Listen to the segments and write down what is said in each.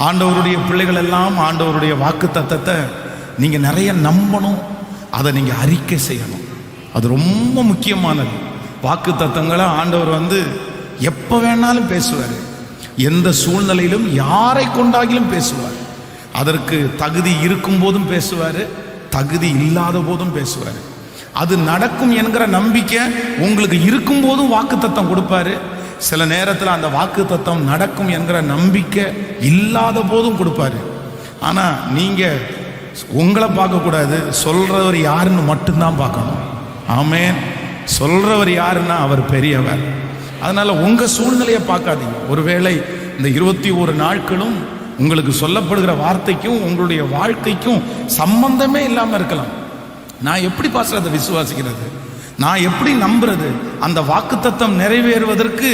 ஆண்டவருடைய பிள்ளைகள் எல்லாம் ஆண்டவருடைய வாக்கு தத்தத்தை நீங்கள் நிறைய நம்பணும், அதை நீங்கள் அறிக்கை செய்யணும். அது ரொம்ப முக்கியமானது. வாக்கு தத்தங்களை ஆண்டவர் எப்போ வேணாலும் பேசுவார், எந்த சூழ்நிலையிலும் யாரை கொண்டாகிலும் பேசுவார். அதற்கு தகுதி இருக்கும் போதும் பேசுவார், தகுதி இல்லாத போதும் பேசுவார். அது நடக்கும் என்கிற நம்பிக்கை உங்களுக்கு இருக்கும் போதும் வாக்கு தத்தம் கொடுப்பாரு. சில நேரத்தில் அந்த வாக்கு தத்தம் நடக்கும் என்கிற நம்பிக்கை இல்லாத போதும் கொடுப்பாரு. ஆனால் நீங்கள் உங்களை பார்க்கக்கூடாது, சொல்றவர் யாருன்னு மட்டும்தான் பார்க்கணும். ஆமென். சொல்றவர் யாருன்னா அவர் பெரியவர். அதனால உங்க சூழ்நிலையை பார்க்காதீங்க. ஒருவேளை இந்த 21 நாட்களும் உங்களுக்கு சொல்லப்படுகிற வார்த்தைக்கும் உங்களுடைய வாழ்க்கைக்கும் சம்பந்தமே இல்லாமல் இருக்கலாம். நான் எப்படி பாஸ்டர் அதை விசுவாசிக்கிறது, நான் எப்படி நம்புறது? அந்த வாக்குத்தத்தம் நிறைவேறுவதற்கு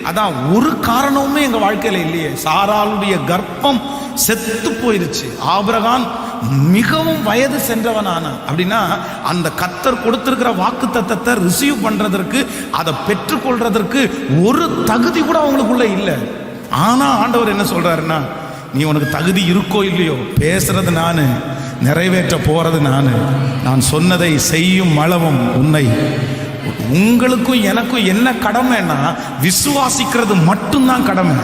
அதான் ஒரு காரணமுமே எங்க வாழ்க்கையில இல்லையே. சாராளுடைய கர்ப்பம் செத்து போயிருச்சு. ஆபிரகாம் மிகவும் வயது சென்றவனான அப்படின்னா அந்த கர்த்தர் கொடுத்திருக்கிற வாக்குத்தத்தத்தை ரிசீவ் பண்றதற்கு, அதை பெற்றுக்கொள்றதற்கு ஒரு தகுதி கூட அவங்களுக்குள்ள இல்லை. ஆனா ஆண்டவர் என்ன சொல்றாருன்னா, நீ உனக்கு தகுதி இருக்கோ இல்லையோ, பேசுறது நானு, நிறைவேற்ற போறது நான் சொன்னதை செய்யும் அளவும் உன்னை. உங்களுக்கும் எனக்கும் என்ன கடமைன்னா, விசுவாசிக்கிறது மட்டும்தான் கடமை,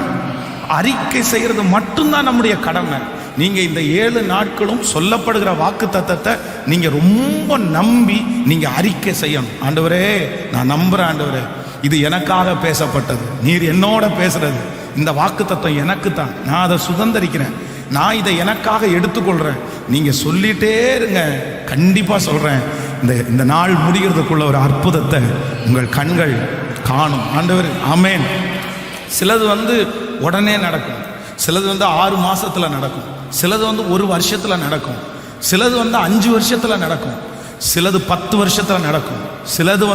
அறிக்கை செய்யறது மட்டும்தான் நம்முடைய கடமை. நீங்க இந்த 7 நாட்களும் சொல்லப்படுகிற வாக்கு தத்தத்தை நீங்க ரொம்ப நம்பி நீங்க அறிக்கை செய்யணும். ஆண்டவரே நான் நம்புறேன், ஆண்டவரே இது எனக்காக பேசப்பட்டது, நீர் என்னோட பேசுறது, இந்த வாக்கு தத்தம் எனக்கு தான், நான் அதை சுதந்திரிக்கிறேன், நான் இதை எனக்காக எடுத்துக்கொள்றேன். நீங்க சொல்லிட்டே இருங்க, கண்டிப்பா சொல்றேன், இந்த நாள் முடிகிறதுக்குள்ள ஒரு அற்புதத்தை உங்கள் கண்கள் காணும். ஆண்டவர் ஆமென். சிலது உடனே நடக்கும், சிலது 6 மாசத்துல நடக்கும், சிலது 1 வருஷத்துல நடக்கும், சிலது 5 வருஷத்துல நடக்கும், சிலது 10 வருஷத்துல நடக்கும், சிலது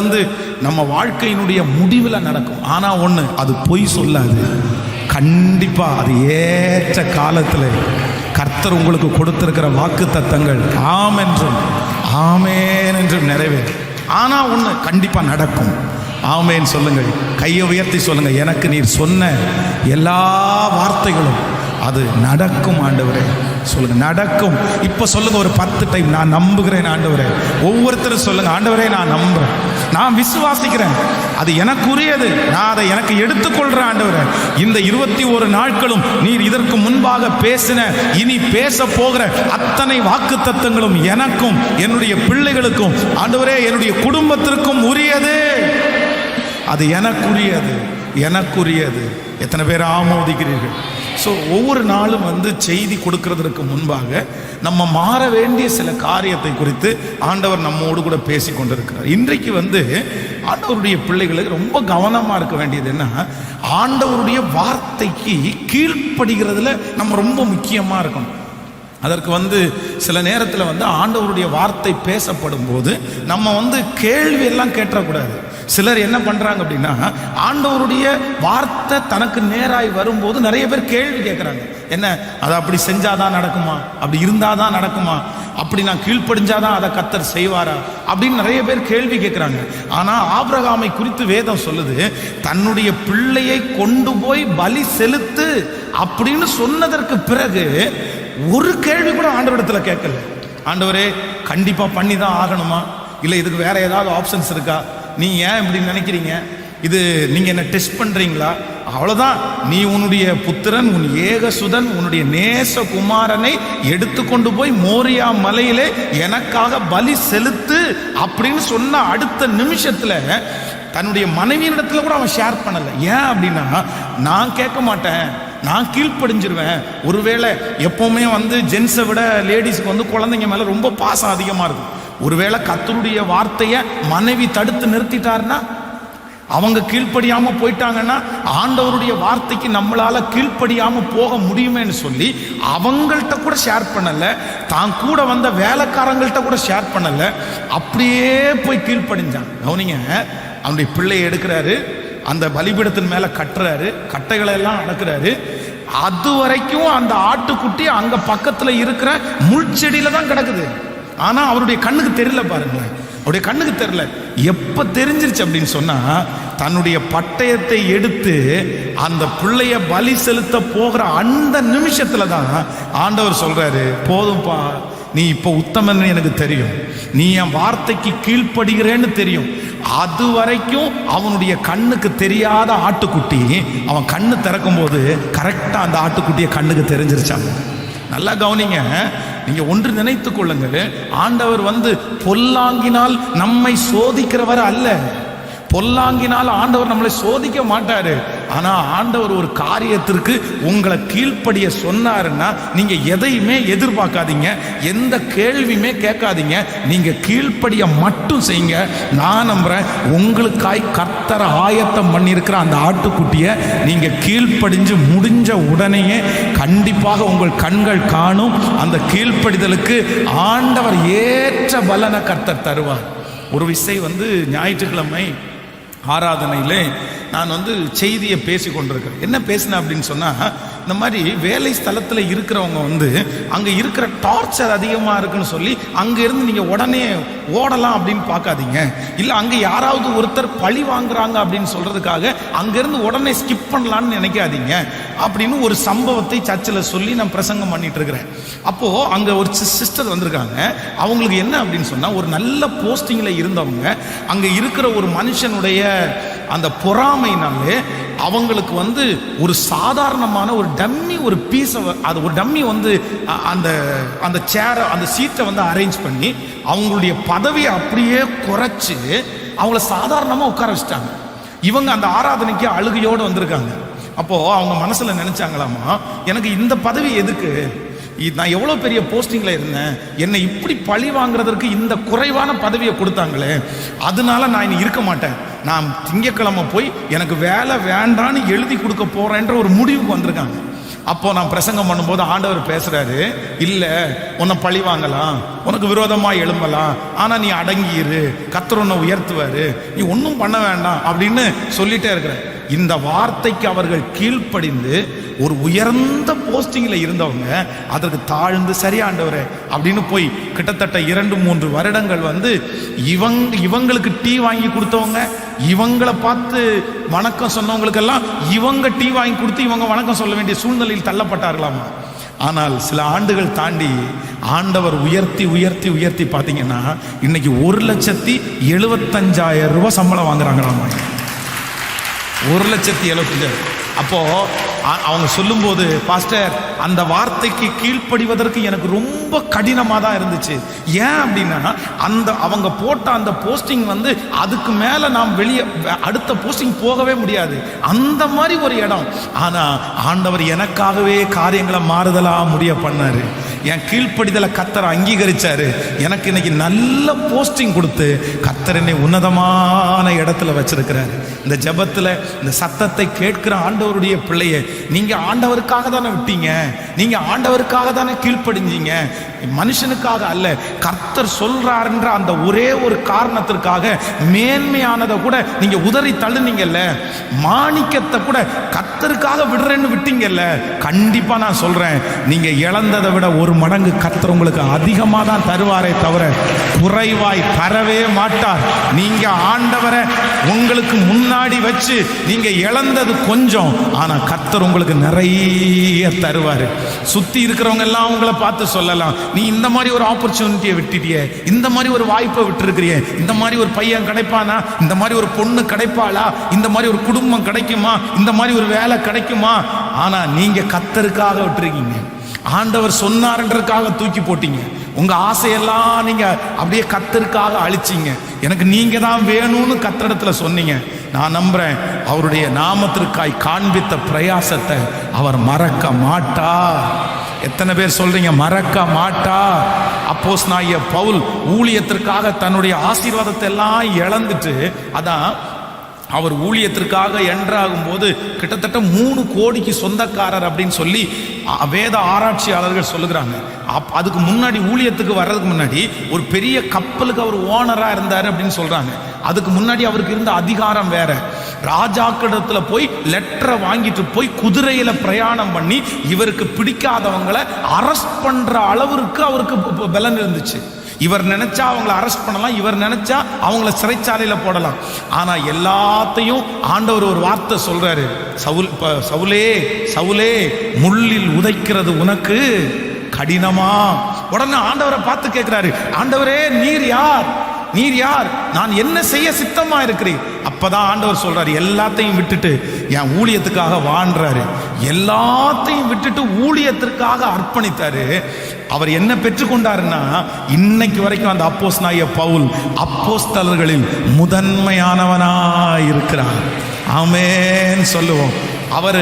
நம்ம வாழ்க்கையினுடைய முடிவில் நடக்கும். ஆனா ஒண்ணு, அது பொய் சொல்லாது. கண்டிப்பா அது ஏற்ற காலத்தில் கர்த்தர் உங்களுக்கு கொடுத்திருக்கிற வாக்கு தத்தங்கள் ஆம் என்றும் ஆமேன் என்றும் நிறைவேறும். ஆனா ஒண்ணு கண்டிப்பா நடக்கும். ஆமேன் சொல்லுங்கள், கையை உயர்த்தி சொல்லுங்க, எனக்கு நீர் சொன்ன எல்லா வார்த்தைகளும் அது நடக்கும் ஆண்டவரே. சொல்லுங்க நடக்கும். இப்ப சொல்லுங்க ஒரு 10 டைம், நான் நம்புகிறேன் ஆண்டவரே. ஒவ்வொருத்தரும் சொல்லுங்க, ஆண்டவரே நான் நம்புறேன், நான் விசுவாசிக்கிறேன், அது எனக்குரியது, நான் அதை எனக்கு எடுத்துக்கொள்றேன் ஆண்டவரே. இந்த 21 நாட்களும் நீர் இதற்கு முன்பாக பேசின, இனி பேச போகிற அத்தனை வாக்கு தத்தங்களும் எனக்கும் என்னுடைய பிள்ளைகளுக்கும் ஆண்டவரே என்னுடைய குடும்பத்திற்கும் உரியது, அது எனக்குரியது, எனக்குரியது. எத்தனை பேர் ஆமோதிக்கிறீர்கள்? ஸோ ஒவ்வொரு நாளும் செய்தி கொடுக்கறதற்கு முன்பாக நம்ம மாற வேண்டிய சில காரியத்தை குறித்து ஆண்டவர் நம்மோடு கூட பேசி கொண்டிருக்கிறார். இன்றைக்கு ஆண்டவருடைய பிள்ளைகளுக்கு ரொம்ப கவனமாக இருக்க வேண்டியது என்ன, ஆண்டவருடைய வார்த்தைக்கு கீழ்ப்படுகிறதுல நம்ம ரொம்ப முக்கியமாக இருக்கணும். அதற்கு சில நேரத்தில் ஆண்டவருடைய வார்த்தை பேசப்படும் போது நம்ம கேள்வி எல்லாம் கேட்டக்கூடாது. சிலர் என்ன பண்றாங்க அப்படின்னா, ஆண்டவருடைய வார்த்தை தனக்கு நேராய் வரும்போது நிறைய பேர் கேள்வி கேட்கறாங்க. என்ன, அதை அப்படி செஞ்சாதான் நடக்குமா, அப்படி இருந்தாதான் நடக்குமா, அப்படி நான் கீழ்ப்படிஞ்சாதான் அதை கர்த்தர் செய்வாரா அப்படின்னு நிறைய பேர் கேள்வி கேட்கிறாங்க. ஆனா ஆபிரகாமை குறித்து வேதம் சொல்லுது, தன்னுடைய பிள்ளையை கொண்டு போய் பலி செலுத்து அப்படின்னு சொன்னதற்கு பிறகு ஒரு கேள்வி கூட ஆண்டவரிடத்துல கேட்கல. ஆண்டவரே கண்டிப்பா பண்ணி தான் ஆகணுமா, இல்லை இதுக்கு வேற ஏதாவது ஆப்ஷன்ஸ் இருக்கா, நீ ஏன் இப்படி நினைக்கிறீங்க, இது நீங்க என்ன டெஸ்ட் பண்றீங்களா, அவ்வளவுதான், நீ உன்னுடைய புத்திரன், உன் ஏகசுதன், உன்னுடைய நேச குமாரனை எடுத்துக்கொண்டு போய் மோரியா மலையிலே எனக்காக பலி செலுத்து அப்படின்னு சொன்ன அடுத்த நிமிஷத்துல தன்னுடைய மனைவியினிடத்துல கூட அவன் ஷேர் பண்ணல. ஏன் அப்படின்னா, நான் கேட்க மாட்டேன், நான் கீழ்ப்படிஞ்சிருவேன். ஒருவேளை எப்பவுமே ஜென்ஸை விட லேடிஸுக்கு குழந்தைங்க மேல ரொம்ப பாசம் அதிகமா இருக்கும். ஒருவேளை கர்த்தருடைய வார்த்தையை மனைவி தடுத்து நிறுத்திட்டாருன்னா, அவங்க கீழ்ப்படியாம போயிட்டாங்கன்னா, ஆண்டவருடைய வார்த்தைக்கு நம்மளால கீழ்ப்படியாம போக முடியுமேன்னு சொல்லி அவங்கள்ட்ட கூட ஷேர் பண்ணல, தான் கூட வந்த வேலைக்காரங்கள்ட்ட கூட ஷேர் பண்ணல, அப்படியே போய் கீழ்ப்படிஞ்சான். கவனிங்க, அவனுடைய பிள்ளையை எடுக்கிறாரு, அந்த பலிபீடத்தின் மேல கட்டுறாரு, கட்டைகளை எல்லாம் அடக்குறாரு. அது வரைக்கும் அந்த ஆட்டுக்குட்டி அங்க பக்கத்துல இருக்கிற முள் செடியில தான் கிடக்குது. ஆனா அவருடைய கண்ணுக்கு தெரியல. பாருங்களேன், அவருடைய கண்ணுக்கு தெரியல. எப்ப தெரிஞ்சிருச்சு அப்படின்னு சொன்னா, தன்னுடைய பட்டயத்தை எடுத்து அந்த பிள்ளைய பலி செலுத்த போகிற அந்த நிமிஷத்துல தான் ஆண்டவர் சொல்றாரு, போதும்பா, நீ இப்போ உத்தமன் எனக்கு தெரியும், நீ என் வார்த்தைக்கு கீழ்ப்படுகிறேன்னு தெரியும். அது வரைக்கும் அவனுடைய கண்ணுக்கு தெரியாத ஆட்டுக்குட்டி அவன் கண்ணு திறக்கும் போது கரெக்டா அந்த ஆட்டுக்குட்டியை கண்ணுக்கு தெரிஞ்சிருச்சாங்க. நல்லா கவனிங்க, நீங்க ஒன்று நினைத்துக் கொள்ளுங்கள், ஆண்டவர் பொல்லாங்கினால் நம்மை சோதிக்கிறவர் அல்ல. பொல்லாங்கினால் ஆண்டவர் நம்மளை சோதிக்க மாட்டாரு. ஆனா ஆண்டவர் ஒரு காரியத்திற்கு உங்களை கீழ்ப்படிய சொன்னாருன்னா நீங்க எதையுமே எதிர்பார்க்காதீங்க, எந்த கேள்வியுமே கேட்காதீங்க, நீங்க கீழ்ப்படிய மட்டும் செய்யுங்க. நான் நம்புறேன், உங்களுக்காய் கர்த்தர் ஆயத்தம் பண்ணியிருக்கிற அந்த ஆட்டுக்குட்டியை நீங்க கீழ்ப்படிஞ்சு முடிஞ்ச உடனேயே கண்டிப்பாக உங்கள் கண்கள் காணும். அந்த கீழ்ப்படிதலுக்கு ஆண்டவர் ஏற்ற பலனை கர்த்தர் தருவார். ஒரு விசை ஞாயிற்றுக்கிழமை ஆராதனையிலே நான் செய்தியை பேசி கொண்டிருக்கிறேன். என்ன பேசினேன் அப்படின்னு சொன்னா, இந்த மாதிரி வேலை ஸ்தலத்தில் இருக்கிறவங்க அங்கே இருக்கிற டார்ச்சர் அதிகமாக இருக்குன்னு சொல்லி அங்கேருந்து நீங்கள் உடனே ஓடலாம் அப்படின்னு பார்க்காதீங்க. இல்லை அங்கே யாராவது ஒருத்தர் பழி வாங்குறாங்க அப்படின்னு சொல்றதுக்காக அங்கேருந்து உடனே ஸ்கிப் பண்ணலான்னு நினைக்காதீங்க அப்படின்னு ஒரு சம்பவத்தை சர்ச்சில் சொல்லி நான் பிரசங்கம் பண்ணிட்டு இருக்கிறேன். அப்போது அங்கே ஒரு சிஸ்டர் வந்திருக்காங்க. அவங்களுக்கு என்ன அப்படின்னு சொன்னால், ஒரு நல்ல போஸ்டிங்கில் இருந்தவங்க அங்கே இருக்கிற ஒரு மனுஷனுடைய அந்த பொறாமைனாலே அவங்களுக்கு ஒரு சாதாரணமான ஒரு டம்மி ஒரு பீஸை, அது ஒரு டம்மி அந்த அந்த சேரை அந்த சீட்டை அரேஞ்ச் பண்ணி அவங்களுடைய பதவியை அப்படியே குறைச்சு அவங்கள சாதாரணமாக உட்கார வச்சிட்டாங்க. இவங்க அந்த ஆராதனைக்கு அழுகையோடு வந்திருக்காங்க. அப்போ அவங்க மனசுல நினைச்சாங்களாமா, எனக்கு இந்த பதவி எதுக்கு, நான் எவ்வளோ பெரிய போஸ்டிங்கில் இருந்தேன், என்னை இப்படி பழி வாங்குறதற்கு இந்த குறைவான பதவியை கொடுத்தாங்களே, அதனால நான் இனி இருக்க மாட்டேன், நான் திங்கக்கிழமை போய் எனக்கு வேலை வேண்டான்னு எழுதி கொடுக்க போறேன்ற ஒரு முடிவுக்கு வந்திருக்காங்க. அப்போ நான் பிரசங்கம் பண்ணும்போது ஆண்டவர் பேசுறாரு, இல்லை உன்னை பழி வாங்கலாம், உனக்கு விரோதமாக எழும்பலாம், ஆனால் நீ அடங்கியிரு, கர்த்தர் உன்னை உயர்த்துவாரு, நீ ஒன்றும் பண்ண வேண்டாம் அப்படின்னு சொல்லிட்டே இருக்கிற. இந்த வார்த்தைக்கு அவர்கள் கீழ்ப்படிந்து ஒரு உயர்ந்த போஸ்டிங்கில் இருந்தவங்க அதற்கு தாழ்ந்து சரியாண்டவரே அப்படின்னு போய் கிட்டத்தட்ட 2-3 வருடங்கள் இவங்களுக்கு டீ வாங்கி கொடுத்தவங்க, இவங்களை பார்த்து வணக்கம் சொன்னவங்களுக்கெல்லாம் இவங்க டீ வாங்கி கொடுத்து இவங்க வணக்கம் சொல்ல வேண்டிய சூழ்நிலையில் தள்ளப்பட்டார்களாமா. ஆனால் சில ஆண்டுகள் தாண்டி ஆண்டவர் உயர்த்தி உயர்த்தி உயர்த்தி பார்த்தீங்கன்னா இன்னைக்கு 1,75,000 ரூபாய் சம்பளம் வாங்குறாங்களாமா. 1,75,000. அப்போ அவங்க சொல்லும்போது, பாஸ்டர் அந்த வார்த்தைக்கு கீழ்ப்படிவதற்கு எனக்கு ரொம்ப கடினமாக தான் இருந்துச்சு. ஏன் அப்படின்னா அவங்க போட்ட அந்த போஸ்டிங் அதுக்கு மேலே நாம் வெளியே அடுத்த போஸ்டிங் போகவே முடியாது, அந்த மாதிரி ஒரு இடம். ஆனால் ஆண்டவர் எனக்காகவே காரியங்களை மாறுதலாக முடிய பண்ணாரு. என் கீழ்ப்படிதலை கர்த்தர் அங்கீகரிச்சாரு. எனக்கு இன்னைக்கு நல்ல போஸ்டிங் கொடுத்து கர்த்தர் என்னை உன்னதமான இடத்துல வச்சிருக்கிறாரு. இந்த ஜெபத்தில் இந்த சத்தத்தை கேட்கிற ஆண்டவருடைய பிள்ளையை, நீங்க ஆண்டவருக்காக தானே விட்டீங்க, நீங்க ஆண்டவருக்காக தானே கீழ்ப்படிஞ்சீங்க, மனுஷனுக்காக அல்ல. கர்த்தர் சொல்றாருன்ற அந்த ஒரே ஒரு காரணத்திற்காக மேன்மையானதை கூட நீங்க உதறி தள்ளுனீங்கல்ல, மாணிக்கத்தை கூட கர்த்தருக்காக விடுறேன்னு விட்டீங்கல்ல, கண்டிப்பா நான் சொல்றேன், நீங்க இழந்ததை விட 1 மடங்கு கர்த்தர் உங்களுக்கு அதிகமாக தான் தருவாரே தவிர குறைவாய் தரவே மாட்டார். நீங்க ஆண்டவரை உங்களுக்கு முன்னாடி வச்சு நீங்க இழந்தது கொஞ்சம், ஆனா கர்த்தர் உங்களுக்கு நிறைய தருவாரு. சுத்தி இருக்கிறவங்க எல்லாம் உங்களை பார்த்து சொல்லலாம், நீ இந்த மாதிரி ஒரு ஆப்பர்ச்சுனிட்டியை விட்டுட்டியே, இந்த மாதிரி ஒரு வாய்ப்பை விட்டுருக்கிறியே, இந்த மாதிரி ஒரு பையன் கிடைப்பானா, இந்த மாதிரி ஒரு பொண்ணு கிடைப்பாளா, இந்த மாதிரி ஒரு குடும்பம் கிடைக்குமா, இந்த மாதிரி ஒரு வேலை கிடைக்குமா. ஆனா நீங்க கர்த்தருக்காக விட்டுருக்கீங்க, ஆண்டவர் சொன்னார்ன்றதுக்காக தூக்கி போட்டீங்க, உங்க ஆசையெல்லாம் நீங்க அப்படியே கர்த்தருக்காக அழிச்சிங்க. எனக்கு நீங்க தான் வேணும்னு கர்த்தரிடத்துல சொன்னீங்க. நான் நம்புறேன், அவருடைய நாமத்திற்காய் காண்பித்த பிரயாசத்தை அவர் மறக்க மாட்டார். எத்தனை பேர் சொல்றீங்க மறக்க மாட்டார்? அப்போஸ்தலனாகிய பவுல் ஊழியத்திற்காக தன்னுடைய ஆசீர்வாதத்தை எல்லாம் இழந்துட்டு, அதான் அவர் ஊழியத்திற்காக என்றாகும் போது கிட்டத்தட்ட 3 கோடிக்கு சொந்தக்காரர் அப்படின்னு சொல்லி வேத ஆராய்ச்சியாளர்கள் சொல்லுகிறாங்க. அதுக்கு முன்னாடி ஊழியத்துக்கு வர்றதுக்கு முன்னாடி ஒரு பெரிய கப்பலுக்கு அவர் ஓனரா இருந்தாரு அப்படின்னு சொல்றாங்க. அதுக்கு முன்னாடி அவருக்கு இருந்த அதிகாரம் வேற. ராஜாக்கிடத்துல போய் லெட்டரை வாங்கிட்டு போய் குதிரையில பிரயாணம் பண்ணி இவருக்கு பிடிக்காதவங்களை அரெஸ்ட் பண்ற அளவிற்கு அவருக்கு பலன் இருந்துச்சு. இவர் நினைச்சா அவங்கள அரெஸ்ட் பண்ணலாம், இவர் நினைச்சா அவங்கள சிறைச்சாலையில போடலாம். ஆனா எல்லாத்தையும் ஆண்டவர் ஒரு வார்த்தை சொல்றாரு, சவுலே சவுலே முள்ளில் உதைக்கிறது உனக்கு கடினமா. உடனே ஆண்டவரை பார்த்து கேட்கிறாரு, ஆண்டவரே நீர் யார், நீர் யார், நான் என்ன செய்ய சித்தமா இருக்கிறேன். அப்பதான் ஆண்டவர் சொல்றாரு, எல்லாத்தையும் விட்டுட்டு என் ஊழியத்துக்காக வாழ்றாரு. எல்லாத்தையும் விட்டுட்டு ஊழியத்திற்காக அர்ப்பணித்தாரு. அவர் என்ன பெற்றுக்கொண்டாருன்னா, இன்னைக்கு வரைக்கும் அந்த அப்போஸ்தலனாகிய பவுல் அப்போஸ்தலர்களில் முதன்மையானவனாய் இருக்கிறார். ஆமென் சொல்லுவோம். அவர்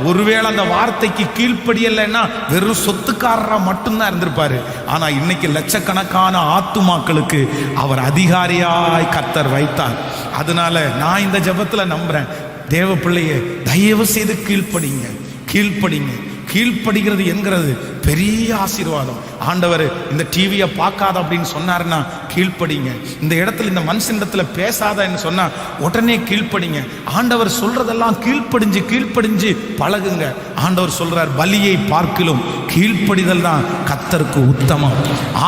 ஒருவேளை அந்த வார்த்தைக்கு கீழ்ப்படியலைன்னா வெறும் சொத்துக்காரரா மட்டும்தான் இருந்திருப்பாரு. ஆனா இன்னைக்கு லட்சக்கணக்கான ஆத்துமாக்களுக்கு அவர் அதிகாரியாய் கர்த்தர் வைத்தார். அதனால நான் இந்த ஜெபத்துல நம்புறேன், தேவ பிள்ளையே தயவு செய்து கீழ்ப்படிங்க, கீழ்ப்படிங்க. கீழ்ப்படுகிறது என்கிறது பெரிய ஆசீர்வாதம். ஆண்டவர் இந்த டிவியை பார்க்காத அப்படின்னு சொன்னாருன்னா கீழ்ப்படிங்க. இந்த இடத்துல இந்த மனுஷனிடத்துல பேசாதன்னு சொன்னா உடனே கீழ்ப்படிங்க. ஆண்டவர் சொல்றதெல்லாம் கீழ்ப்படிஞ்சு கீழ்ப்படிஞ்சு பழகுங்க. ஆண்டவர் சொல்றார், பலியை பார்க்கிலும் கீழ்ப்படிதல் தான் கர்த்தருக்கு உத்தமம்.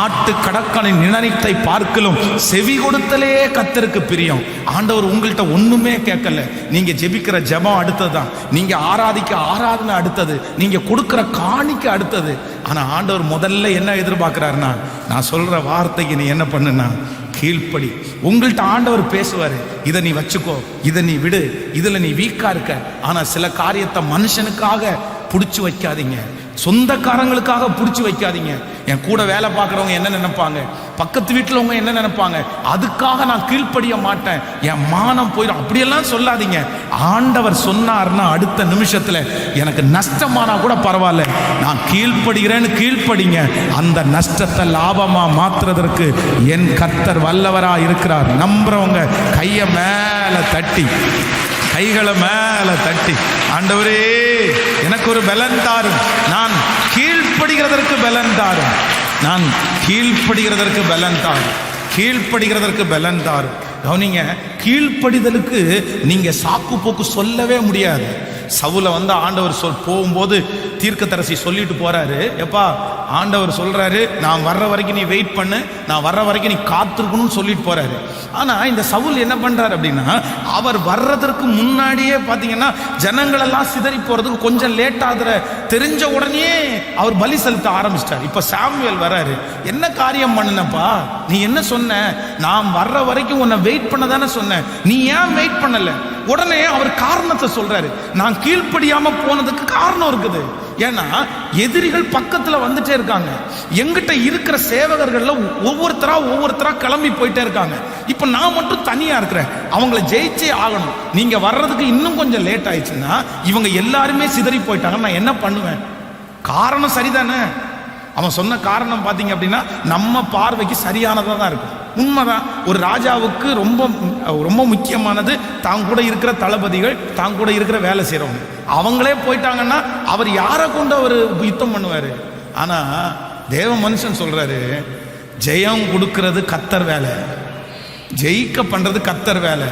ஆட்டு கடற்கனின் நினைத்தை பார்க்கிலும் செவி கொடுத்தலே கர்த்தருக்கு பிரியம். ஆண்டவர் உங்கள்கிட்ட ஒண்ணுமே கேட்கல. நீங்க ஜெபிக்கிற ஜெபம் அடுத்ததுதான், நீங்க ஆராதிக்க ஆராதனை அடுத்தது, நீங்க கொடுக்கிற காணிக்க அடுத்தது. ஆனா ஆண்டவர் முதல்ல என்ன எதிர்பார்க்கிறாருன்னா, நான் சொல்ற வார்த்தைக்கு நீ என்ன பண்ணுனா கீழ்ப்படி. உங்கள்கிட்ட ஆண்டவர் பேசுவாரு, இதை நீ வச்சுக்கோ, இதை நீ விடு, இதுல நீ வீக்கா இருக்க. ஆனா சில காரியத்தை மனுஷனுக்காக புடிச்சு வைக்காதீங்க, சொந்தக்காரங்களுக்காக புடிச்சு வைக்காதீங்க. என் கூட வேலை பார்க்குறவங்க என்ன நினைப்பாங்க, பக்கத்து வீட்டில் அவங்க என்ன நினைப்பாங்க, அதுக்காக நான் கீழ்ப்படிய மாட்டேன், என் மானம் போயிடும், அப்படியெல்லாம் சொல்லாதீங்க. ஆண்டவர் சொன்னார்னா அடுத்த நிமிஷத்துல எனக்கு நஷ்டமானா கூட பரவாயில்ல, நான் கீழ்ப்படுகிறேன்னு கீழ்ப்படிங்க. அந்த நஷ்டத்தை லாபமா மாத்துறதற்கு என் கர்த்தர் வல்லவரா இருக்கிறார். நம்புறவங்க கையை மேல தட்டி, கைகளை மேல தட்டி, ஆண்டவரே எனக்கு ஒரு பலன் தாரும், நான் கீழ்ப்படுகிறதற்கு பலன் தாரும், நான் கீழ்ப்படுகிறதற்கு பலன் தாரும், கீழ்ப்படுகிறதற்கு பலன் தாரும். கவனிங்க, கீழ்ப்படிதலுக்கு நீங்க சாக்கு போக்கு சொல்லவே முடியாது. சவுல ஆண்டவர் போகும்போது தீர்க்கதரிசி சொல்லிட்டு போறாரு, எப்பா ஆண்டவர் சொல்றாரு நான் வர்ற வரைக்கும் நீ வெயிட் பண்ணு, நான் வர்ற வரைக்கும் நீ காத்திருக்கணும்னு சொல்லிட்டு போறாரு. ஆனா இந்த சவுல் என்ன பண்றாரு அப்படின்னா, அவர் வர்றதற்கு முன்னாடியே பாத்தீங்கன்னா ஜனங்கள் எல்லாம் சிதறி போறதுக்கு கொஞ்சம் லேட் ஆகுற தெரிஞ்ச உடனே அவர் பலி செலுத்த ஆரம்பிச்சிட்டார். இப்ப சாமுவேல் வர்றாரு, என்ன காரியம் பண்ணுனப்பா, நீ என்ன சொன்ன, நான் வர்ற வரைக்கும் உன்னை வெயிட் பண்ண தானே சொன்ன, நீ ஏன் வெயிட் பண்ணல? உடனே அவர் காரணத்தை சொல்றாரு, நான் கீழ்ப்படியாம போனதுக்கு காரணம் இருக்குது. ஏன்னா எதிரிகள் பக்கத்துல வந்துட்டே இருக்காங்க, எங்கிட்ட இருக்கிற சேவகர்கள்ல ஒவ்வொருத்தரா கிளம்பி போயிட்டே இருக்காங்க. இப்ப நான் மட்டும் தனியா இருக்கிறேன், அவங்கள ஜெயிச்சே ஆகணும். நீங்க வர்றதுக்கு இன்னும் கொஞ்சம் லேட் ஆயிடுச்சுன்னா இவங்க எல்லாருமே சிதறி போயிட்டாங்க, நான் என்ன பண்ணுவேன்? காரணம் சரிதானே. அவன் சொன்ன காரணம் பாத்தீங்க அப்படின்னா நம்ம பார்வைக்கு சரியானதா தான் இருக்கும், உண்மைதான். ஒரு ராஜாவுக்கு ரொம்ப ரொம்ப முக்கியமானது தான் கூட இருக்கிற தளபதிகள், தான் கூட இருக்கிற வேலை செய்யறவங்க. அவங்களே போயிட்டாங்கன்னா அவர் யாரை கொண்டு அவர் யுத்தம் பண்ணுவாரு? ஆனா தேவ மனுஷன் சொல்றாரு, ஜெயம் கொடுக்கிறது கர்த்தர் வேலை, ஜெயிக்க பண்றது கர்த்தர் வேலை.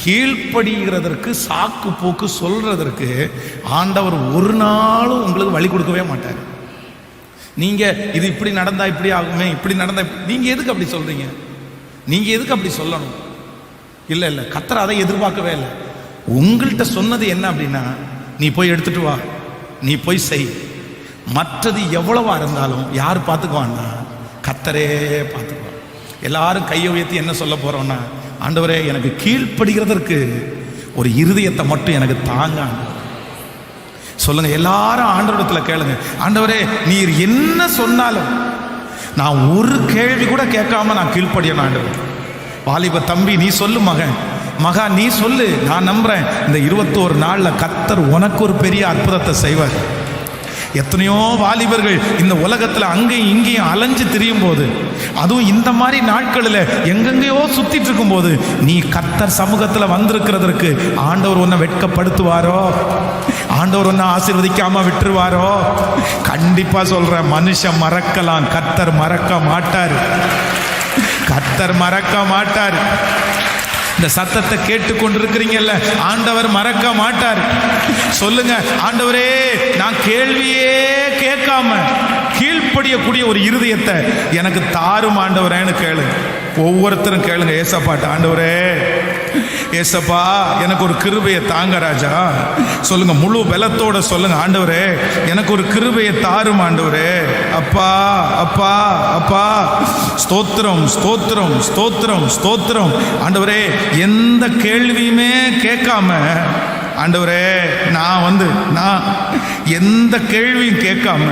கீழ்ப்படுகிறதற்கு சாக்கு போக்கு சொல்றதற்கு ஆண்டவர் ஒரு நாளும் உங்களுக்கு வழி கொடுக்கவே மாட்டார். நீங்க இது இப்படி நடந்தா இப்படி ஆகுமே, இப்படி நடந்தா, நீங்க எதுக்கு அப்படி சொல்றீங்க? நீங்க எதுக்கு அப்படி சொல்லணும்? இல்ல இல்ல, கர்த்தர் அதை எதிர்பார்க்கவே இல்லை. உங்கள்கிட்ட சொன்னது என்ன அப்படின்னா, நீ போய் எடுத்துட்டு வா, நீ போய் செய், மற்றது எவ்வளவா இருந்தாலும் யார் பார்த்துக்குவான்னா கர்த்தரே பார்த்துக்குவான். எல்லாரும் கையை உயர்த்தி என்ன சொல்ல போறோம்னா, ஆண்டவரே எனக்கு கீழ்ப்படுகிறதற்கு ஒரு இருதயத்தை மட்டும் எனக்கு தாங்க சொல்லுங்க. எல்லாரும் ஆண்டவரிடத்துல கேளுங்க, ஆண்டவரே நீர் என்ன சொன்னாலும் நான் ஒரு கேள்வி கூட கேட்காம நான் கீழ்ப்படியணும். ஆண்டவர், வாலிப தம்பி நீ சொல்லு, மகா நீ சொல்லு, நான் நம்புறேன் இந்த 21 நாள்ல கர்த்தர் உனக்கு ஒரு பெரிய அற்புதத்தை செய்வார். எத்தனையோ வாலிபர்கள் இந்த உலகத்துல அங்கேயும் இங்கேயும் அலைஞ்சு திரியும் போது, அதுவும் இந்த மாதிரி நாட்களில் எங்கெங்கயோ சுத்திட்டு இருக்கும் போது, நீ கர்த்தர் சமூகத்துல வந்திருக்கிறதற்கு ஆண்டவர் உன்னை வெட்கப்படுத்துவாரோ? ஆண்டவர் உன்னை ஆசீர்வதிக்காம விட்டுருவாரோ? கண்டிப்பா சொல்றேன், மனுஷன் மறக்கலாம், கர்த்தர் மறக்க மாட்டார், கர்த்தர் மறக்க மாட்டார். இந்த சத்தத்தை கேட்டு கொண்டிருக்கிறீங்கல்ல, ஆண்டவர் மறக்க மாட்டார். சொல்லுங்க, ஆண்டவரே நான் கேள்வியே கேட்காம கீழ்ப்படியக்கூடிய ஒரு இருதயத்தை எனக்கு தாரும் ஆண்டவரேன்னு கேளு. ஒவ்வொருத்தரும் கேளுங்க, ஏசப்பாட்ட, ஆண்டவரே ஏசப்பா எனக்கு ஒரு கிருபையை தாங்க ராஜா. சொல்லுங்க, முழு பலத்தோட சொல்லுங்க, ஆண்டவரே எனக்கு ஒரு கிருபையை தாரும் ஆண்டவரே. அப்பா அப்பா அப்பா, ஸ்தோத்திரம் ஸ்தோத்திரம் ஸ்தோத்திரம் ஸ்தோத்திரம். ஆண்டவரே எந்த கேள்வியுமே கேட்காம, ஆண்டவரே நான் எந்த கேள்வியும் கேட்காம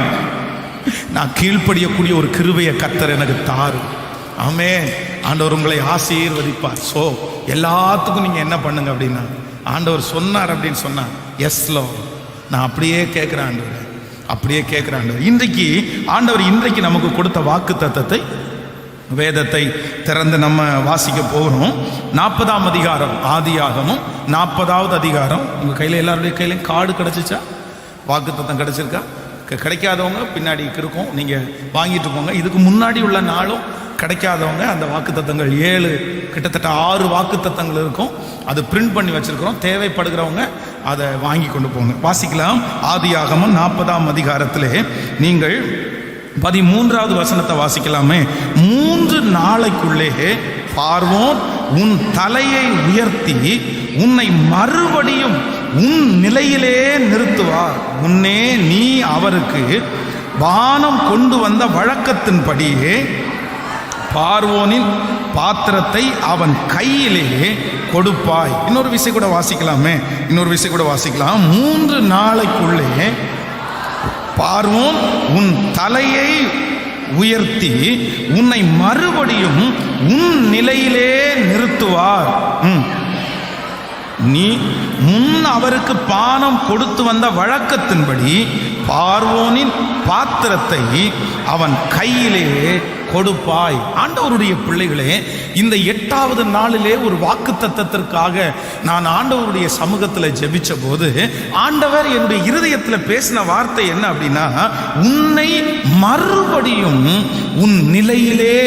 நான் கீழ்ப்படியக்கூடிய ஒரு கிருபையை கர்த்தர் எனக்கு தாரும். ஆமென். ஆண்டவர் உங்களை ஆசீர்வதிப்பார். ஸோ எல்லாத்துக்கும் நீங்கள் என்ன பண்ணுங்க அப்படின்னா, ஆண்டவர் சொன்னார் அப்படின்னு சொன்னார், எஸ்லோ நான் அப்படியே கேட்குறேன் ஆண்டவர், அப்படியே கேட்குறேன் ஆண்டவர். இன்றைக்கு நமக்கு கொடுத்த வாக்கு தத்தத்தை, வேதத்தை திறந்து நம்ம வாசிக்க போகிறோம். 40ஆம் அதிகாரம், ஆதியாகமம் 40வது அதிகாரம். உங்கள் கையில் எல்லாருடைய கையிலையும் கார்டு கிடச்சிச்சா? வாக்கு தத்தம் கிடச்சிருக்கா? கிடைக்காதவங்க பின்னாடி இருக்கும், நீங்கள் வாங்கிட்டு போங்க. இதுக்கு முன்னாடி உள்ள நாளும் கிடைக்காதவங்க அந்த வாக்கு தத்தங்கள் 7 கிட்டத்தட்ட 6 வாக்கு தத்தங்கள் இருக்கும், அது பிரிண்ட் பண்ணி வச்சிருக்கிறோம். தேவைப்படுகிறவங்க அதை வாங்கி கொண்டு போங்க. வாசிக்கலாம். ஆதியாகமம் 40ஆம் அதிகாரத்திலே நீங்கள் 13வது வசனத்தை வாசிக்கலாமே. 3 நாளைக்குள்ளே பார்வோன் உன் தலையை உயர்த்தி உன்னை மறுபடியும் உன் நிலையிலே நிறுத்துவார். முன்னே நீ அவருக்கு பானம் கொண்டு வந்த வழக்கத்தின்படியே பார்வோனின் பாத்திரத்தை அவன் கையிலே கொடுப்பாய். இன்னொரு விஷயம் கூட வாசிக்கலாம். 3 நாளைக்குள்ளே பார்வோன் உன் தலையை உயர்த்தி உன்னை மறுபடியும் உன் நிலையிலே நிறுத்துவார். நீ முன் அவருக்கு பானம் கொடுத்து வந்த வழக்கத்தின்படி பார்வோனின் பாத்திரத்தை அவன் கையிலே கொடுப்பாய். ஆண்டவருடைய பிள்ளைகளே, இந்த 8வது நாளிலே ஒரு வாக்கு தத்தத்திற்காக நான் ஆண்டவருடைய சமூகத்தில் ஜெபிச்ச போது ஆண்டவர் என்னுடைய இருதயத்தில் பேசின வார்த்தை என்ன அப்படின்னா, உன்னை மறுபடியும் உன் நிலையிலே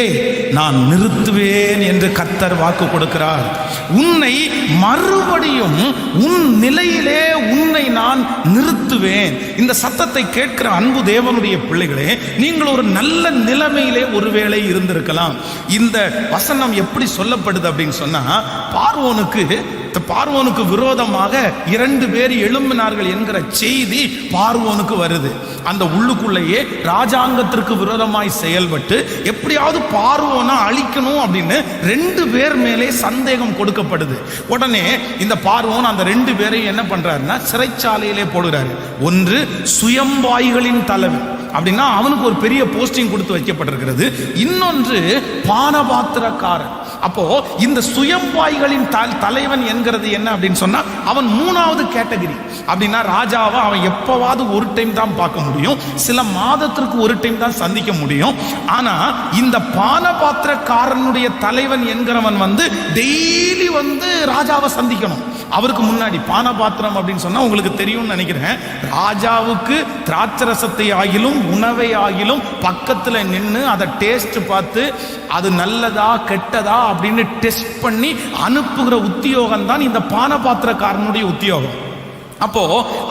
நான் நிறுத்துவேன் என்று கர்த்தர் வாக்கு கொடுக்கிறார். உன்னை மறுபடியும் உன் நிலையிலே உன்னை நான் நிறுத்துவேன். இந்த சத்தத்தை கேட்கிற அன்பு தேவனுடைய பிள்ளைகளே, நீங்கள் ஒரு நல்ல நிலைமையிலே ஒருவேளை இருந்திருக்கலாம். இந்த வசனம் எப்படி சொல்லப்படுது அப்படின்னு சொன்னா, பார்வோனுக்கு விரோதமாக 2 பேர் எழும்பினார்கள் என்கிற செய்தி பார்வோனுக்கு வருது. அந்த உள்ளுக்குள்ளேயே ராஜாங்கத்திற்கு விரோதமாய் செயல்பட்டு எப்படியாவது பார்வோனை அழிக்கணும் அப்படின்னு 2 பேர் மேலே சந்தேகம் கொடுக்கப்படுது. உடனே இந்த பார்வோன் அந்த 2 பேரையும் என்ன பண்றாருன்னா சிறைச்சாலையிலே போடுறாரு. ஒன்று சுயம்பாய்களின் தலைவன், அப்படின்னா அவனுக்கு ஒரு பெரிய போஸ்டிங் கொடுத்து வைக்கப்பட்டிருக்கிறது. இன்னொன்று பானபாத்திரக்காரன். அப்போ இந்த சுயம்பாய்களின் தலைவன் என்கிறது என்ன அப்படின்னு சொன்னா, அவன் 3வது கேட்டகரி. அப்படின்னா ராஜாவை அவன் எப்பவாவது ஒரு டைம் தான் பார்க்க முடியும், சில மாதத்திற்கு ஒரு டைம் தான் சந்திக்க முடியும். ஆனா இந்த பானபாத்திரக்காரனுடைய தலைவன் என்கிறவன் டெய்லி ராஜாவை சந்திக்கணும். அவருக்கு முன்னாடி பானபாத்திரம் அப்படின்னு சொன்னா உங்களுக்கு தெரியும்னு நினைக்கிறேன். ராஜாவுக்கு திராட்சரசத்தை ஆகிலும் உணவை ஆகிலும் பக்கத்துல நின்று அதை டேஸ்ட் பார்த்து அது நல்லதா கெட்டதா அப்படின்னு டெஸ்ட் பண்ணி அனுப்புகிற உத்தியோகம் தான் இந்த பானபாத்திரக்காரனுடைய உத்தியோகம். அப்போ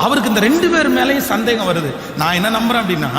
அவருக்கு இந்த 2 பேர் மேலேயும் சந்தேகம் வருது. நான் என்ன நம்புறேன் அப்படின்னா,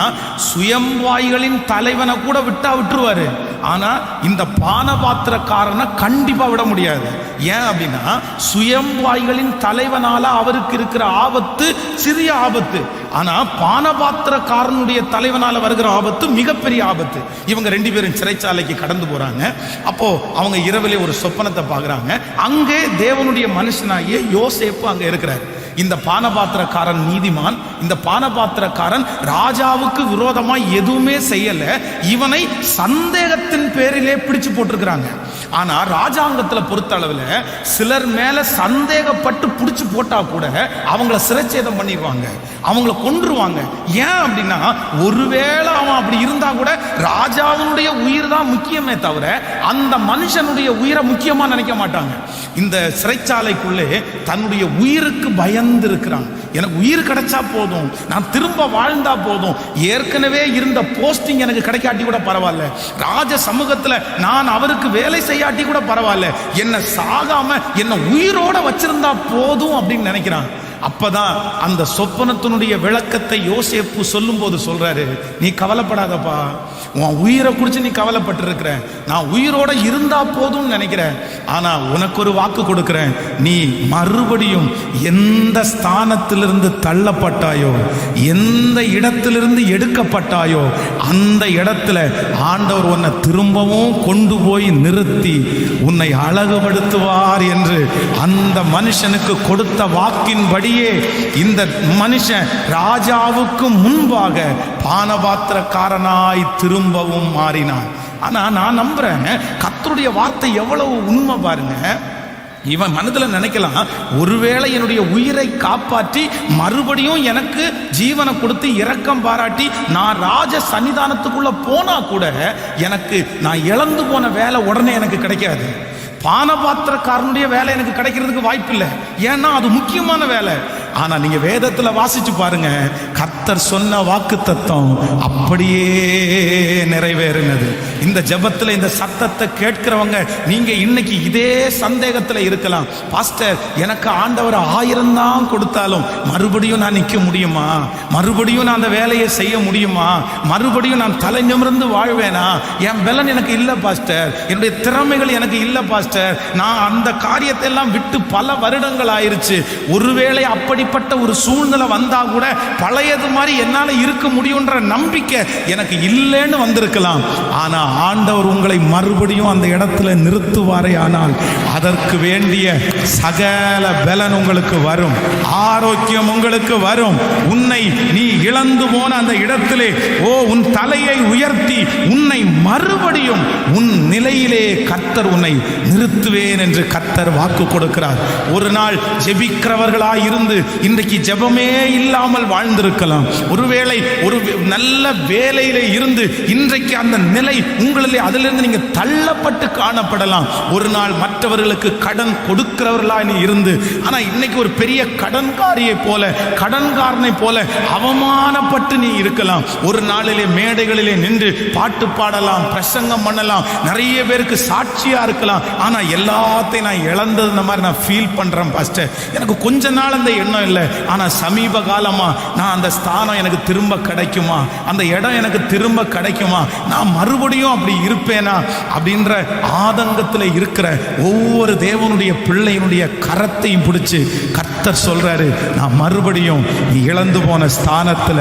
சுயம்பாய்களின் தலைவனை கூட விட்டுருவாரு, ஆனா இந்த பானபாத்திரக்காரனை கண்டிப்பா விட முடியாது. ஏன் அப்படின்னா, சுயம்பாய்களின் தலைவனால அவருக்கு இருக்கிற ஆபத்து சிறிய ஆபத்து, ஆனா பானபாத்திரக்காரனுடைய தலைவனால வருகிற ஆபத்து மிகப்பெரிய ஆபத்து. இவங்க 2 பேரும் சிறைச்சாலைக்கு கடந்து போறாங்க. அப்போ அவங்க இரவிலே ஒரு சொப்பனத்தை பார்க்கறாங்க. அங்கே தேவனுடைய மனுஷனாகிய யோசேப்பு அங்க இருக்கிறார். இந்த பானபாத்திரக்காரன் நீதிமான். இந்த பானபாத்திரக்காரன் ராஜாவுக்கு விரோதமாக எதுவுமே செய்யல, இவனை சந்தேகத்தின் பேரிலே பிடிச்சு போட்டிருக்கிறாங்க. ஆனா ராஜாங்கத்தில் பொறுத்த அளவில் சிலர் மேல சந்தேகப்பட்டு பிடிச்சு போட்டா கூட அவங்கள சிறைச்சேதம் பண்ணிடுவாங்க, அவங்கள கொன்றுவாங்க. ஏன் அப்படின்னா, ஒருவேளை அவன் அப்படி இருந்தா கூட ராஜாவுடைய உயிர் தான் முக்கியமே தவிர அந்த மனுஷனுடைய உயிரை முக்கியமா நினைக்க மாட்டாங்க. இந்த சிறைச்சாலைக்குள்ளே தன்னுடைய உயிருக்கு பயந்து இருக்கிறான். எனக்கு உயிர் கிடைச்சா போதும், நான் திரும்ப வாழ்ந்தா போதும், ஏற்கனவே இருந்த போஸ்டிங் எனக்கு கிடைக்காட்டி கூட பரவாயில்ல, ராஜ சமூகத்தில் நான் அவருக்கு வேலை செய்யாட்டி கூட பரவாயில்ல, என்ன சாகாம என்ன உயிரோட வச்சிருந்தா போதும் அப்படின்னு நினைக்கிறான். அப்பதான் அந்த சொப்பனத்தினுடைய விளக்கத்தை யோசேப்பு சொல்லும் போது சொல்றாரு, நீ கவலைப்படாதப்பா, உன் உயிரை குறித்து நீ கவலைப்பட்டு இருக்கிற, நான் உயிரோட இருந்தா போதும் நினைக்கிறேன், ஆனா உனக்கு ஒரு வாக்கு கொடுக்கிறேன், நீ மறுபடியும் எந்த ஸ்தானத்திலிருந்து தள்ளப்பட்டாயோ, எந்த இடத்திலிருந்து எடுக்கப்பட்டாயோ, அந்த இடத்துல ஆண்டவர் உன்னை திரும்பவும் கொண்டு போய் நிறுத்தி உன்னை அழகுபடுத்துவார் என்று அந்த மனுஷனுக்கு கொடுத்த வாக்கின்படியே இந்த மனுஷன் ராஜாவுக்கு முன்பாக பானபாத்திரக்காரனாய் திரும்பவும் மாறினான். ஆனா நான் நம்புறேன், கர்த்தருடைய வார்த்தை எவ்வளவு உண்மை பாருங்க. இவன் மனதில் நினைக்கலாம், ஒருவேளை என்னுடைய உயிரை காப்பாற்றி மறுபடியும் எனக்கு ஜீவனை கொடுத்து இரக்கம் பாராட்டி நான் ராஜ சன்னிதானத்துக்குள்ள போனா கூட எனக்கு நான் இழந்து போன வேலை உடனே எனக்கு கிடைக்காது. பானபாத்திரக்காரனுடைய வேலை எனக்கு கிடைக்கிறதுக்கு வாய்ப்பு இல்லை, ஏன்னா அது முக்கியமான வேலை. ஆனா நீங்க வேதத்துல வாசிச்சு பாருங்க, கர்த்தர் சொன்ன வாக்குத்தத்தம் அப்படியே நிறைவேறினது. இந்த ஜெபத்துல இந்த சத்தத்தை கேட்கிறவங்க நீங்க இன்னைக்கு இதே சந்தேகத்துல இருக்கலாம், பாஸ்டர் எனக்கு ஆண்டவர் 1000 தான் கொடுத்தாலும் மறுபடியும் நான் நிற்க முடியுமா, மறுபடியும் நான் அந்த வேலையை செய்ய முடியுமா, மறுபடியும் நான் தலை நிமிர்ந்து வாழ்வேனா, என் பலன் எனக்கு இல்லை பாஸ்டர், என்னுடைய திறமைகள் எனக்கு இல்லை பாஸ்டர், நான் அந்த காரியத்தை எல்லாம் விட்டு பல வருடங்கள் ஆயிருச்சு, ஒருவேளை அப்படிப்பட்ட ஒரு சூழ்நிலை வந்தா கூட பழையது மாதிரி என்னால இருக்க முடியும்ன்ற நம்பிக்கை எனக்கு இல்லைன்னு வந்திருக்கலாம். ஆனா ஆண்டவர் உங்களை மறுபடியும் அந்த இடத்துல நிறுத்துவாரே, ஆனால் அதற்கு வேண்டிய சகல பலன் உங்களுக்கு வரும், ஆரோக்கியம் உங்களுக்கு வரும். உன்னை நீ இழந்து போன அந்த இடத்திலே உன் தலையை உயர்த்தி உன்னை மறுபடியும் உன் நிலையிலே கர்த்தர் உன்னை நிறுத்துவேன் என்று கர்த்தர் வாக்கு கொடுக்கிறார். ஒரு நாள் ஜெபிக்கிறவர்களாய் இருந்து இன்றைக்கு ஜெபமே இல்லாமல் வாழ்ந்திருக்கலாம். ஒருவேளை ஒரு நல்ல வேலையிலே இருந்து இன்றைக்கு அந்த நிலை உங்களிலே அதிலிருந்து நீங்க தள்ளப்பட்டு காணப்படலாம். ஒரு நாள் மற்றவர்களுக்கு கடன் கொடுக்கிறவர்களாய் நீ இருந்து, ஆனா இன்னைக்கு ஒரு பெரிய கடன்காரியை போல, கடன்காரனை போல அவமானப்பட்டு நீ இருக்கலாம். ஒரு நாளிலே மேடைகளிலே நின்று பாட்டு பாடலாம், பிரசங்கம் பண்ணலாம், நிறைய பேருக்கு சாட்சியா இருக்கலாம், ஆனா எல்லாத்தையும் நான் இழந்தது மாதிரி நான் ஃபீல் பண்றேன் பாஸ்டர். எனக்கு கொஞ்ச நாள் அந்த எண்ணம் இல்லை, ஆனா சமீப காலமா நான் அந்த ஸ்தானம் எனக்கு திரும்ப கிடைக்குமா, அந்த இடம் எனக்கு திரும்ப கிடைக்குமா, நான் மறுபடியும் அப்படி இருப்பேனா அப்படின்ற ஆதங்கத்தில் இருக்கிற ஒவ்வொரு தேவனுடைய பிள்ளையினுடைய கரத்தையும் பிடிச்சு கர்த்தர் சொல்றாரு, நான் மறுபடியும் நீ இழந்து போன ஸ்தானத்துல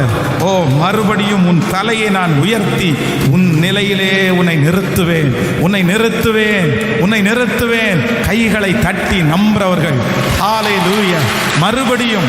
மறுபடியும் உன் தலையை நான் உயர்த்தி உன் நிலையிலே உன்னை நிறுத்துவேன், உன்னை நிறுத்துவேன், உன்னை நிறுத்துவேன். கைகளை தட்டி நம்புறவர்கள் ஹல்லேலூயா, மறுபடியும்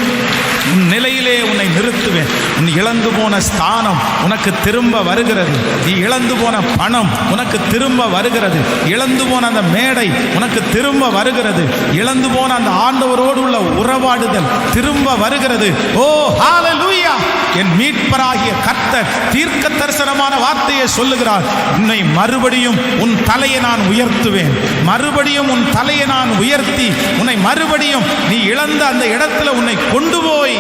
உன் நிலையிலே உன்னை நிறுத்துவேன். உன் இழந்து போன ஸ்தானம் உனக்கு திரும்ப வருகிறது, நீ இழந்து போன பணம் உனக்கு திரும்ப வருகிறது, இழந்து போன அந்த மேடை உனக்கு திரும்ப வருகிறது, இழந்து போன அந்த ஆண்டவரோடு உள்ள உறவாடுதல் திரும்ப வருகிறது. ஓ ஹல்லேலூயா, என் மீட்பராகிய கர்த்தர் தீர்க்க தரிசனமான வார்த்தையை சொல்லுகிறார், உன்னை மறுபடியும் உன் தலையை நான் உயர்த்துவேன், மறுபடியும் உன் தலையை நான் உயர்த்தி உன்னை மறுபடியும் நீ இழந்த அந்த இடத்துல உன்னை கொண்டு போய்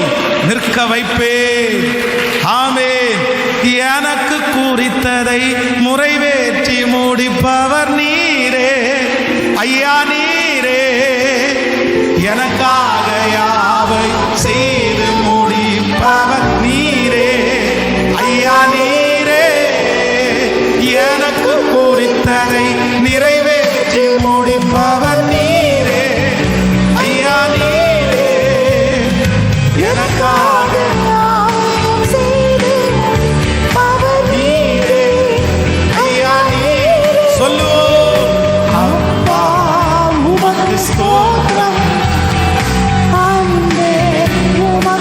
நிற்க வைப்பேன். ஆமென். எனக்கு குறித்ததை முறைவேற்றி முடிப்பவர் நீரே ஐயா, நீரே எனக்காக யாவை செய்து முடிப்பவர் நீரே ஐயா, நீரே எனக்கு குறித்ததை நிறைவேற்றி முடிப்பவர் நீரே ஐயா, நீரே எனக்காக ஸ்தோத்திரம், அன்பே உமக்கு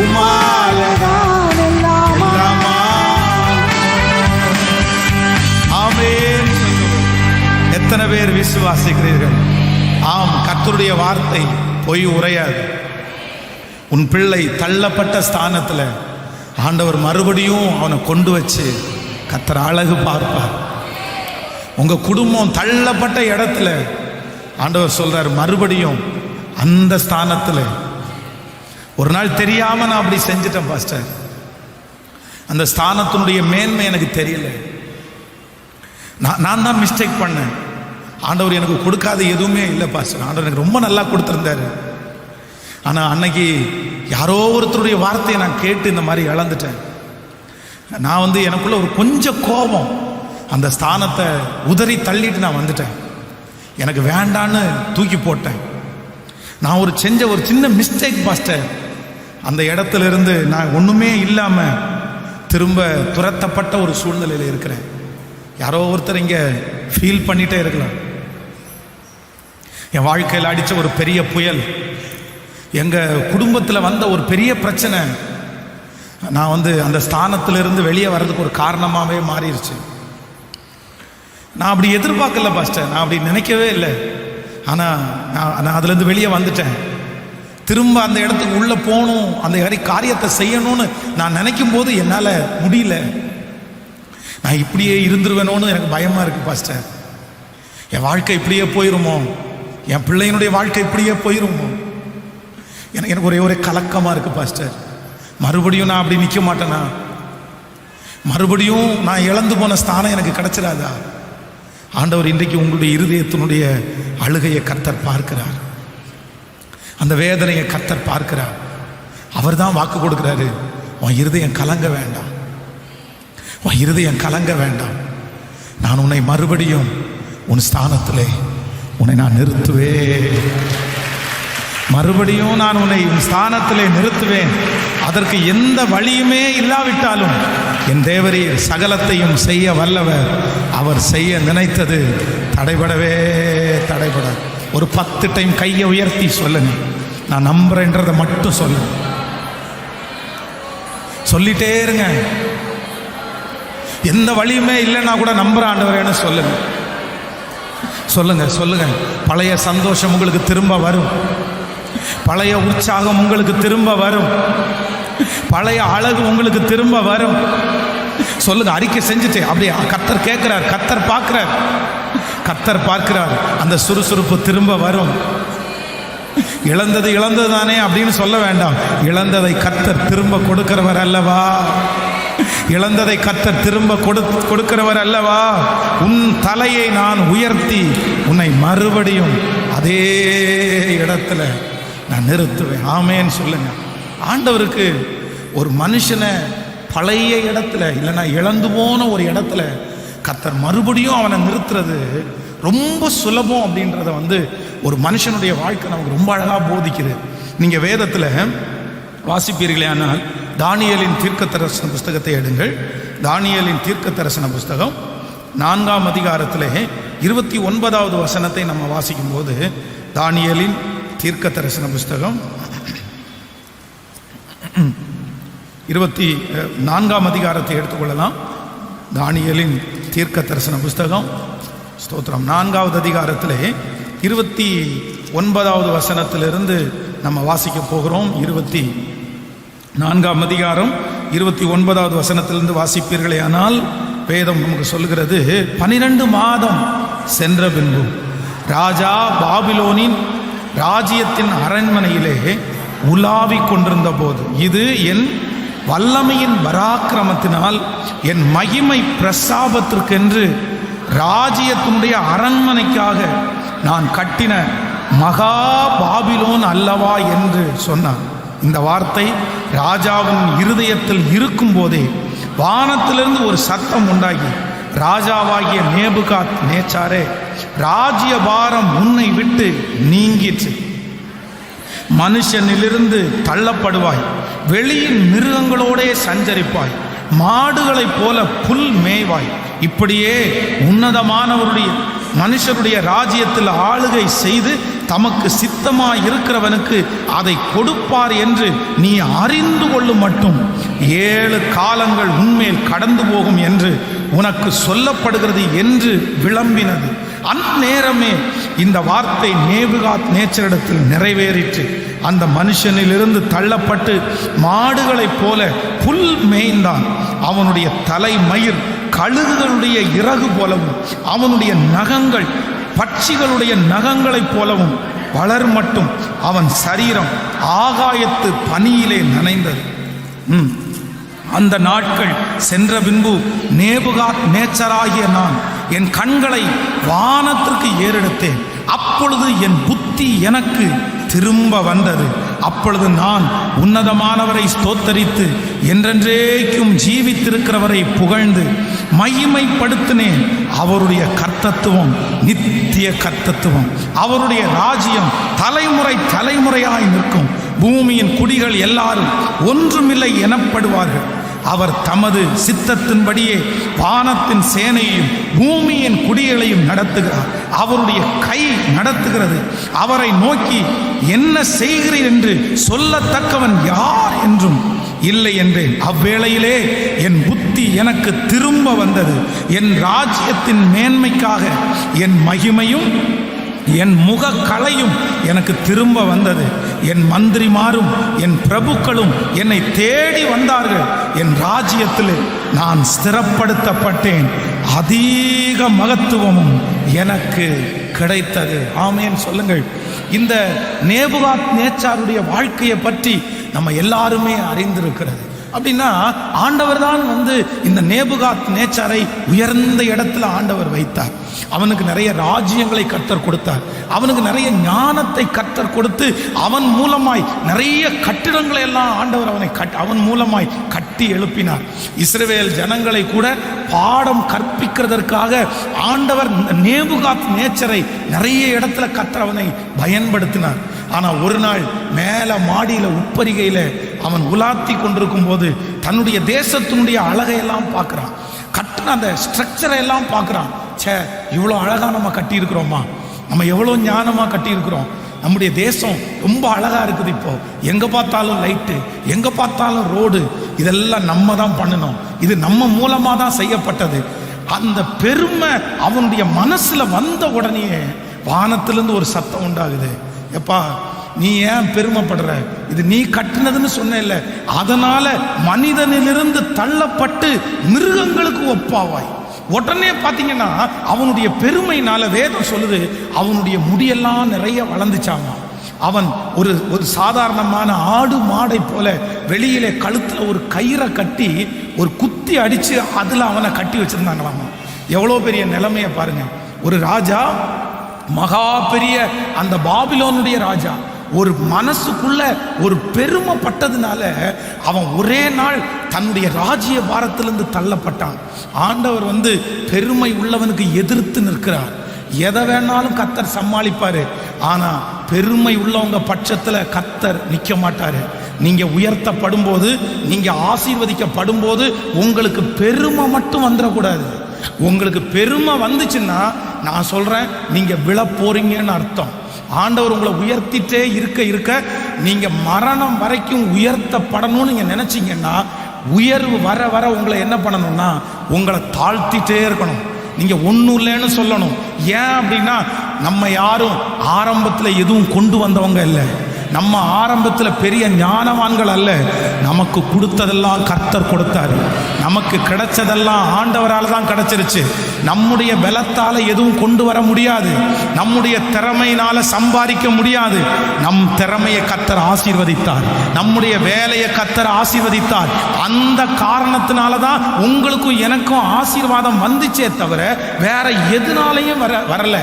உம்மாலதான் எல்லாமா. ஆமென் சொல்லுவோம். எத்தனை பேர் விசுவாசிக்கிறீர்கள்? ஆம், கர்த்தருடைய வார்த்தை பொய் உரையாது. உன் பிள்ளை தள்ளப்பட்ட ஸ்தானத்தில் ஆண்டவர் மறுபடியும் அவனை கொண்டு வச்சு கர்த்தர் அழகு பார்ப்பார். உங்க குடும்பம் தள்ளப்பட்ட இடத்துல ஆண்டவர் சொல்றார், மறுபடியும் அந்த ஸ்தானத்தில். ஒரு நாள் தெரியாம நான் அப்படி செஞ்சிட்டேன் பாஸ்டர், அந்த ஸ்தானத்தினுடைய மேன்மை எனக்கு தெரியல, நான் தான் மிஸ்டேக் பண்ணேன். ஆண்டவர் எனக்கு கொடுக்காத எதுவுமே இல்லை பாஸ்டர், ஆண்டவர் எனக்கு ரொம்ப நல்லா கொடுத்துருந்தாரு. ஆனால் அன்னைக்கு யாரோ ஒருத்தருடைய வார்த்தையை நான் கேட்டு இந்த மாதிரி இழந்துட்டேன். நான் எனக்குள்ள ஒரு கொஞ்சம் கோபம், அந்த ஸ்தானத்தை உதறி தள்ளிட்டு நான் வந்துட்டேன். எனக்கு வேண்டான்னு தூக்கி போட்டேன். நான் செஞ்ச ஒரு சின்ன மிஸ்டேக் பாஸ்டர். அந்த இடத்துல இருந்து நான் ஒன்றுமே இல்லாமல் திரும்ப துரத்தப்பட்ட ஒரு சூழ்நிலையில் இருக்கிறேன். யாரோ ஒருத்தர் இங்கே ஃபீல் பண்ணிகிட்டே இருக்கலாம். என் வாழ்க்கையில் அடித்த ஒரு பெரிய புயல், எங்கள் குடும்பத்தில் வந்த ஒரு பெரிய பிரச்சனை, நான் அந்த ஸ்தானத்திலிருந்து வெளியே வர்றதுக்கு ஒரு காரணமாகவே மாறிடுச்சு. நான் அப்படி எதிர்பார்க்கல பாஸ்டர், நான் அப்படி நினைக்கவே இல்லை. ஆனால் நான் அதுலேருந்து வெளியே வந்துட்டேன். திரும்ப அந்த இடத்துக்கு உள்ளே போகணும், அந்த காரியத்தை செய்யணும்னு நான் நினைக்கும் போது என்னால் முடியல. நான் இப்படியே இருந்துருவேணும்னு எனக்கு பயமாக இருக்குது பாஸ்டர். என் வாழ்க்கை இப்படியே போயிருமோ, என் பிள்ளையினுடைய வாழ்க்கை இப்படியே போயிருமோ, எனக்கு ஒரே கலக்கமாக இருக்குது பாஸ்டர். மறுபடியும் நான் அப்படி நிற்க மாட்டேனா? மறுபடியும் நான் இழந்து போன ஸ்தானம் எனக்கு கிடைச்சிடாதா? ஆண்டவர் இன்றைக்கு உங்களுடைய இருதயத்தினுடைய அழுகையை கர்த்தர் பார்க்கிறார், அந்த வேதனையை கர்த்தர் பார்க்கிறார். அவர் தான் வாக்கு கொடுக்கிறாரு, உன் இருதயம் கலங்க வேண்டாம், உன் இருதயம் கலங்க வேண்டாம், நான் உன்னை மறுபடியும் உன் ஸ்தானத்திலே உன்னை நான் நிறுத்துவேன், மறுபடியும் நான் உன்னை உன் ஸ்தானத்திலே நிறுத்துவேன். அதற்கு எந்த வழியுமே இல்லாவிட்டாலும் என் தேவரீர் சகலத்தையும் செய்ய வல்லவர், அவர் செய்ய நினைத்தது தடைபடவே தடைபட. ஒரு 10 டைம் கையை உயர்த்தி சொல்லுங்க, நான் நம்புறேன்றதை மட்டும் சொல்லுங்க, சொல்லிட்டே இருங்க. எந்த வழியுமே இல்லைன்னா கூட நம்புற ஆண்டவரேன்னு சொல்லுங்க, சொல்லுங்க சொல்லுங்க. பழைய சந்தோஷம் உங்களுக்கு திரும்ப வரும், பழைய உற்சாகம் உங்களுக்கு திரும்ப வரும், பழைய அழகு உங்களுக்கு திரும்ப வரும். சொல்லுங்க, அறிக்கை செஞ்சுட்டு அப்படியே கர்த்தர் கேட்கிறார், கர்த்தர் பார்க்கிறார், கர்த்தர் பார்க்கிறார். அந்த சுறுசுறுப்பு திரும்ப வரும். இழந்தது இழந்தது தானே அப்படின்னு சொல்ல வேண்டாம். இழந்ததை கர்த்தர் திரும்ப கொடுக்கிறவர் அல்லவா, இழந்ததை கர்த்தர் திரும்ப கொடுக்கிறவர் அல்லவா. உன் தலையை நான் உயர்த்தி உன்னை மறுபடியும் அதே இடத்துல நான் நிறுத்துவேன். ஆமேன்னு சொல்லுங்க. ஆண்டவருக்கு ஒரு மனுஷனை பழைய இடத்துல இல்லைன்னா இழந்து போன ஒரு இடத்துல கர்த்தர் மறுபடியும் அவனை நிறுத்துறது ரொம்ப சுலபம் அப்படின்றத ஒரு மனுஷனுடைய வாழ்க்கை நமக்கு ரொம்ப அழகாக போதிக்குது. நீங்கள் வேதத்தில் வாசிப்பீர்களே ஆனால் தானியேலின் தீர்க்கதரிசன புஸ்தகத்தை எடுங்கள். தானியேலின் தீர்க்கதரிசன புஸ்தகம் 4ஆம் அதிகாரத்திலே 29வது வசனத்தை நம்ம வாசிக்கும் போது, தானியேலின் தீர்க்கதரிசன புஸ்தகம் 24ஆம் அதிகாரத்தை எடுத்துக்கொள்ளலாம். தானியேலின் தீர்க்கதரிசன புஸ்தகம் ஸ்தோத்திரம் 4வது அதிகாரத்திலே 29வது வசனத்திலிருந்து நம்ம வாசிக்க போகிறோம். 24ஆம் அதிகாரம் 29வது வசனத்திலிருந்து வாசிப்பீர்களே ஆனால் வேதம் நமக்கு சொல்லுகிறது, 12 மாதம் சென்ற பின்பு ராஜா பாபிலோனின் ராஜ்யத்தின் அரண்மனையிலே உலாவிக் கொண்டிருந்த போது, இது என் வல்லமையின் பராக்கிரமத்தினால் என் மகிமை பிரஸ்தாபத்திற்கென்று ராஜ்யத்தினுடைய அரண்மனைக்காக நான் கட்டின மகா பாபிலோன் அல்லவா என்று சொன்னான். இந்த வார்த்தை ராஜாவின் இருதயத்தில் இருக்கும் போதே வானத்திலிருந்து ஒரு சத்தம் உண்டாகி, ராஜாவாகிய நேபுகாத் நேச்சாரே, ராஜ்யபாரம் உன்னை விட்டு நீங்கிற்று, மனுஷனிலிருந்து தள்ளப்படுவாய், வெளியின் மிருகங்களோடே சஞ்சரிப்பாய், மாடுகளைப் போல புல் மேய்வாய், இப்படியே உன்னதமானவருடைய மனுஷருடைய ராஜ்யத்தில் ஆளுகை செய்து தமக்கு சித்தமாய் இருக்கிறவனுக்கு அதை கொடுப்பார் என்று நீ அறிந்து கொள்ளும் மட்டும் 7 காலங்கள் உன்மேல் கடந்து போகும் என்று உனக்கு சொல்லப்படுகிறது என்று விளம்பினது. அந்நேரமே இந்த வார்த்தை நேபுகாத் நேச்சரிடத்தில் நிறைவேறிற்று. அந்த மனுஷனிலிருந்து தள்ளப்பட்டு மாடுகளைப் போல புல் மேய்ந்தான். அவனுடைய தலைமயிர் கழுகுகளுடைய இறகு போலவும் அவனுடைய நகங்கள் பட்சிகளுடைய நகங்களைப் போலவும் வளர் மட்டும் அவன் சரீரம் ஆகாயத்து பனியிலே நனைந்தது. அந்த நாட்கள் சென்ற பின்பு நேபுகாத் நேச்சராகிய நான் என் கண்களை வானத்திற்கு ஏறெடுத்தேன். அப்பொழுது என் புத்தி எனக்கு திரும்ப வந்தது. அப்பொழுது நான் உன்னதமானவரை ஸ்தோத்தரித்து என்றென்றைக்கும் ஜீவித்திருக்கிறவரை புகழ்ந்து மகிமைப்படுத்தினேன். அவருடைய கர்த்தத்துவம் நித்திய கர்த்தத்துவம், அவருடைய ராஜ்யம் தலைமுறை தலைமுறையாய் நிற்கும். பூமியின் குடிகள் எல்லாரும் ஒன்றுமில்லை எனப்படுவார்கள். அவர் தமது சித்தத்தின்படியே வானத்தின் சேனையையும் பூமியின் குடிகளையும் நடத்துகிறார். அவருடைய கை நடத்துகிறது. அவரை நோக்கி என்ன செய்கிறீர் என்று சொல்லத்தக்கவன் யார் என்றும் இல்லை என்றேன். அவ்வேளையிலே என் புத்தி எனக்கு திரும்ப வந்தது. என் ராஜ்யத்தின் மேன்மைக்காக என் மகிமையும் என் முகக்கலையும் எனக்கு திரும்ப வந்தது. என் மந்திரிமாரும் என் பிரபுக்களும் என்னை தேடி வந்தார்கள். என் ராஜ்யத்தில் நான் ஸ்திரப்படுத்தப்பட்டேன். அதிக மகத்துவமும் எனக்கு கிடைத்தது. ஆமேன் சொல்லுங்கள். இந்த நேபுகாத் நேச்சாருடைய வாழ்க்கையை பற்றி நம்ம எல்லாருமே அறிந்திருக்கிறது. அப்படின்னா ஆண்டவர் தான் இந்த நேபுகாத் நேச்சாரை உயர்ந்த இடத்துல ஆண்டவர் வைத்தார். அவனுக்கு நிறைய ராஜ்யங்களை கர்த்தர் கொடுத்தார். அவனுக்கு நிறைய ஞானத்தை கர்த்தர் கொடுத்து அவன் மூலமாய் நிறைய கட்டிடங்களை எல்லாம் ஆண்டவர் அவன் மூலமாய் கட்டி எழுப்பினார். இஸ்ரவேல் ஜனங்களை கூட பாடம் கற்பிக்கிறதற்காக ஆண்டவர் நேபுகாத் நேச்சரை நிறைய இடத்துல கர்த்தர் அவனை பயன்படுத்தினார். ஆனால் ஒரு நாள் மேல மாடியில உப்பரிகையில அவன் உலாத்தி கொண்டிருக்கும் போது தன்னுடைய தேசத்தினுடைய அழகையெல்லாம் பார்க்கிறான். கட்டின அந்த ஸ்ட்ரக்சரை எல்லாம் பார்க்கிறான். இவ்வளோ அழகா நம்ம கட்டி இருக்கிறோமா, நம்ம எவ்வளோ ஞானமா கட்டி இருக்கிறோம், நம்முடைய தேசம் ரொம்ப அழகா இருக்குது. இப்போ எங்க பார்த்தாலும் லைட்டு, எங்க பார்த்தாலும் ரோடு, இதெல்லாம் நம்ம தான் பண்ணணும், இது நம்ம மூலமா தான் செய்யப்பட்டது. அந்த பெருமை அவனுடைய மனசுல வந்த உடனே வானத்திலிருந்து ஒரு சத்தம் உண்டாகுது. எப்பா நீ ஏன் பெருமைப்படுற, இது நீ கட்டினதுன்னு சொன்ன இல்லை, அதனால மனிதனிலிருந்து தள்ளப்பட்டு மிருகங்களுக்கு ஒப்பாவாய். உடனே பார்த்தீங்கன்னா அவனுடைய பெருமைனால வேதம் சொல்லுது அவனுடைய முடியெல்லாம் நிறைய வளர்ந்துச்சாமா. அவன் ஒரு சாதாரணமான ஆடு மாடை போல வெளியிலே கழுத்துல ஒரு கயிறை கட்டி ஒரு குத்தி அடிச்சு அதுல அவனை கட்டி வச்சிருந்தாங்களாமா. எவ்வளோ பெரிய நிலைமையை பாருங்க. ஒரு ராஜா, மகா பெரிய அந்த பாபிலோனுடைய ராஜா, ஒரு மனசுக்குள்ள ஒரு பெருமைப்பட்டதுனால அவன் ஒரே நாள் தன்னுடைய ராஜ்ய பாரத்திலிருந்து தள்ளப்பட்டான். ஆண்டவர் பெருமை உள்ளவனுக்கு எதிர்த்து நிற்கிறார். எதை வேணாலும் கர்த்தர் சமாளிப்பாரு. ஆனா பெருமை உள்ளவங்க பட்சத்துல கர்த்தர் நிற்க மாட்டாரு. நீங்க உயர்த்தப்படும் போது, நீங்க ஆசீர்வதிக்கப்படும் போது உங்களுக்கு பெருமை மட்டும் வந்துடக்கூடாது. உங்களுக்கு பெருமை வந்துச்சுன்னா நான் சொல்றேன், நீங்க விழ போறீங்கன்னு அர்த்தம். ஆண்டவர் உங்களை உயர்த்திட்டே இருக்க இருக்க நீங்க மரணம் வரைக்கும் உயர்த்தப்படணும்னு நீங்க நினைச்சீங்கன்னா, உயர்வு வர வர உங்களை என்ன பண்ணணும்னா உங்களை தாழ்த்திட்டே இருக்கணும். நீங்க ஒன்றும் இல்லைன்னு சொல்லணும். ஏன் அப்படின்னா நம்ம யாரும் ஆரம்பத்தில் எதுவும் கொண்டு வந்தவங்க இல்லை. நம்ம ஆரம்பத்தில் பெரிய ஞானவான்கள் அல்ல. நமக்கு கொடுத்ததெல்லாம் கர்த்தர் கொடுத்தாரு. நமக்கு கிடைச்சதெல்லாம் ஆண்டவரால் தான் கிடைச்சிருச்சு. நம்முடைய பலத்தால எதுவும் கொண்டு வர முடியாது. நம்முடைய திறமையினால சம்பாதிக்க முடியாது. நம் திறமையை கர்த்தர் ஆசீர்வதித்தார். நம்முடைய வேலையை கர்த்தர் ஆசீர்வதித்தார். அந்த காரணத்தினால தான் உங்களுக்கும் எனக்கும் ஆசீர்வாதம் வந்துச்சே தவிர வேற எதுனாலையும் வரல.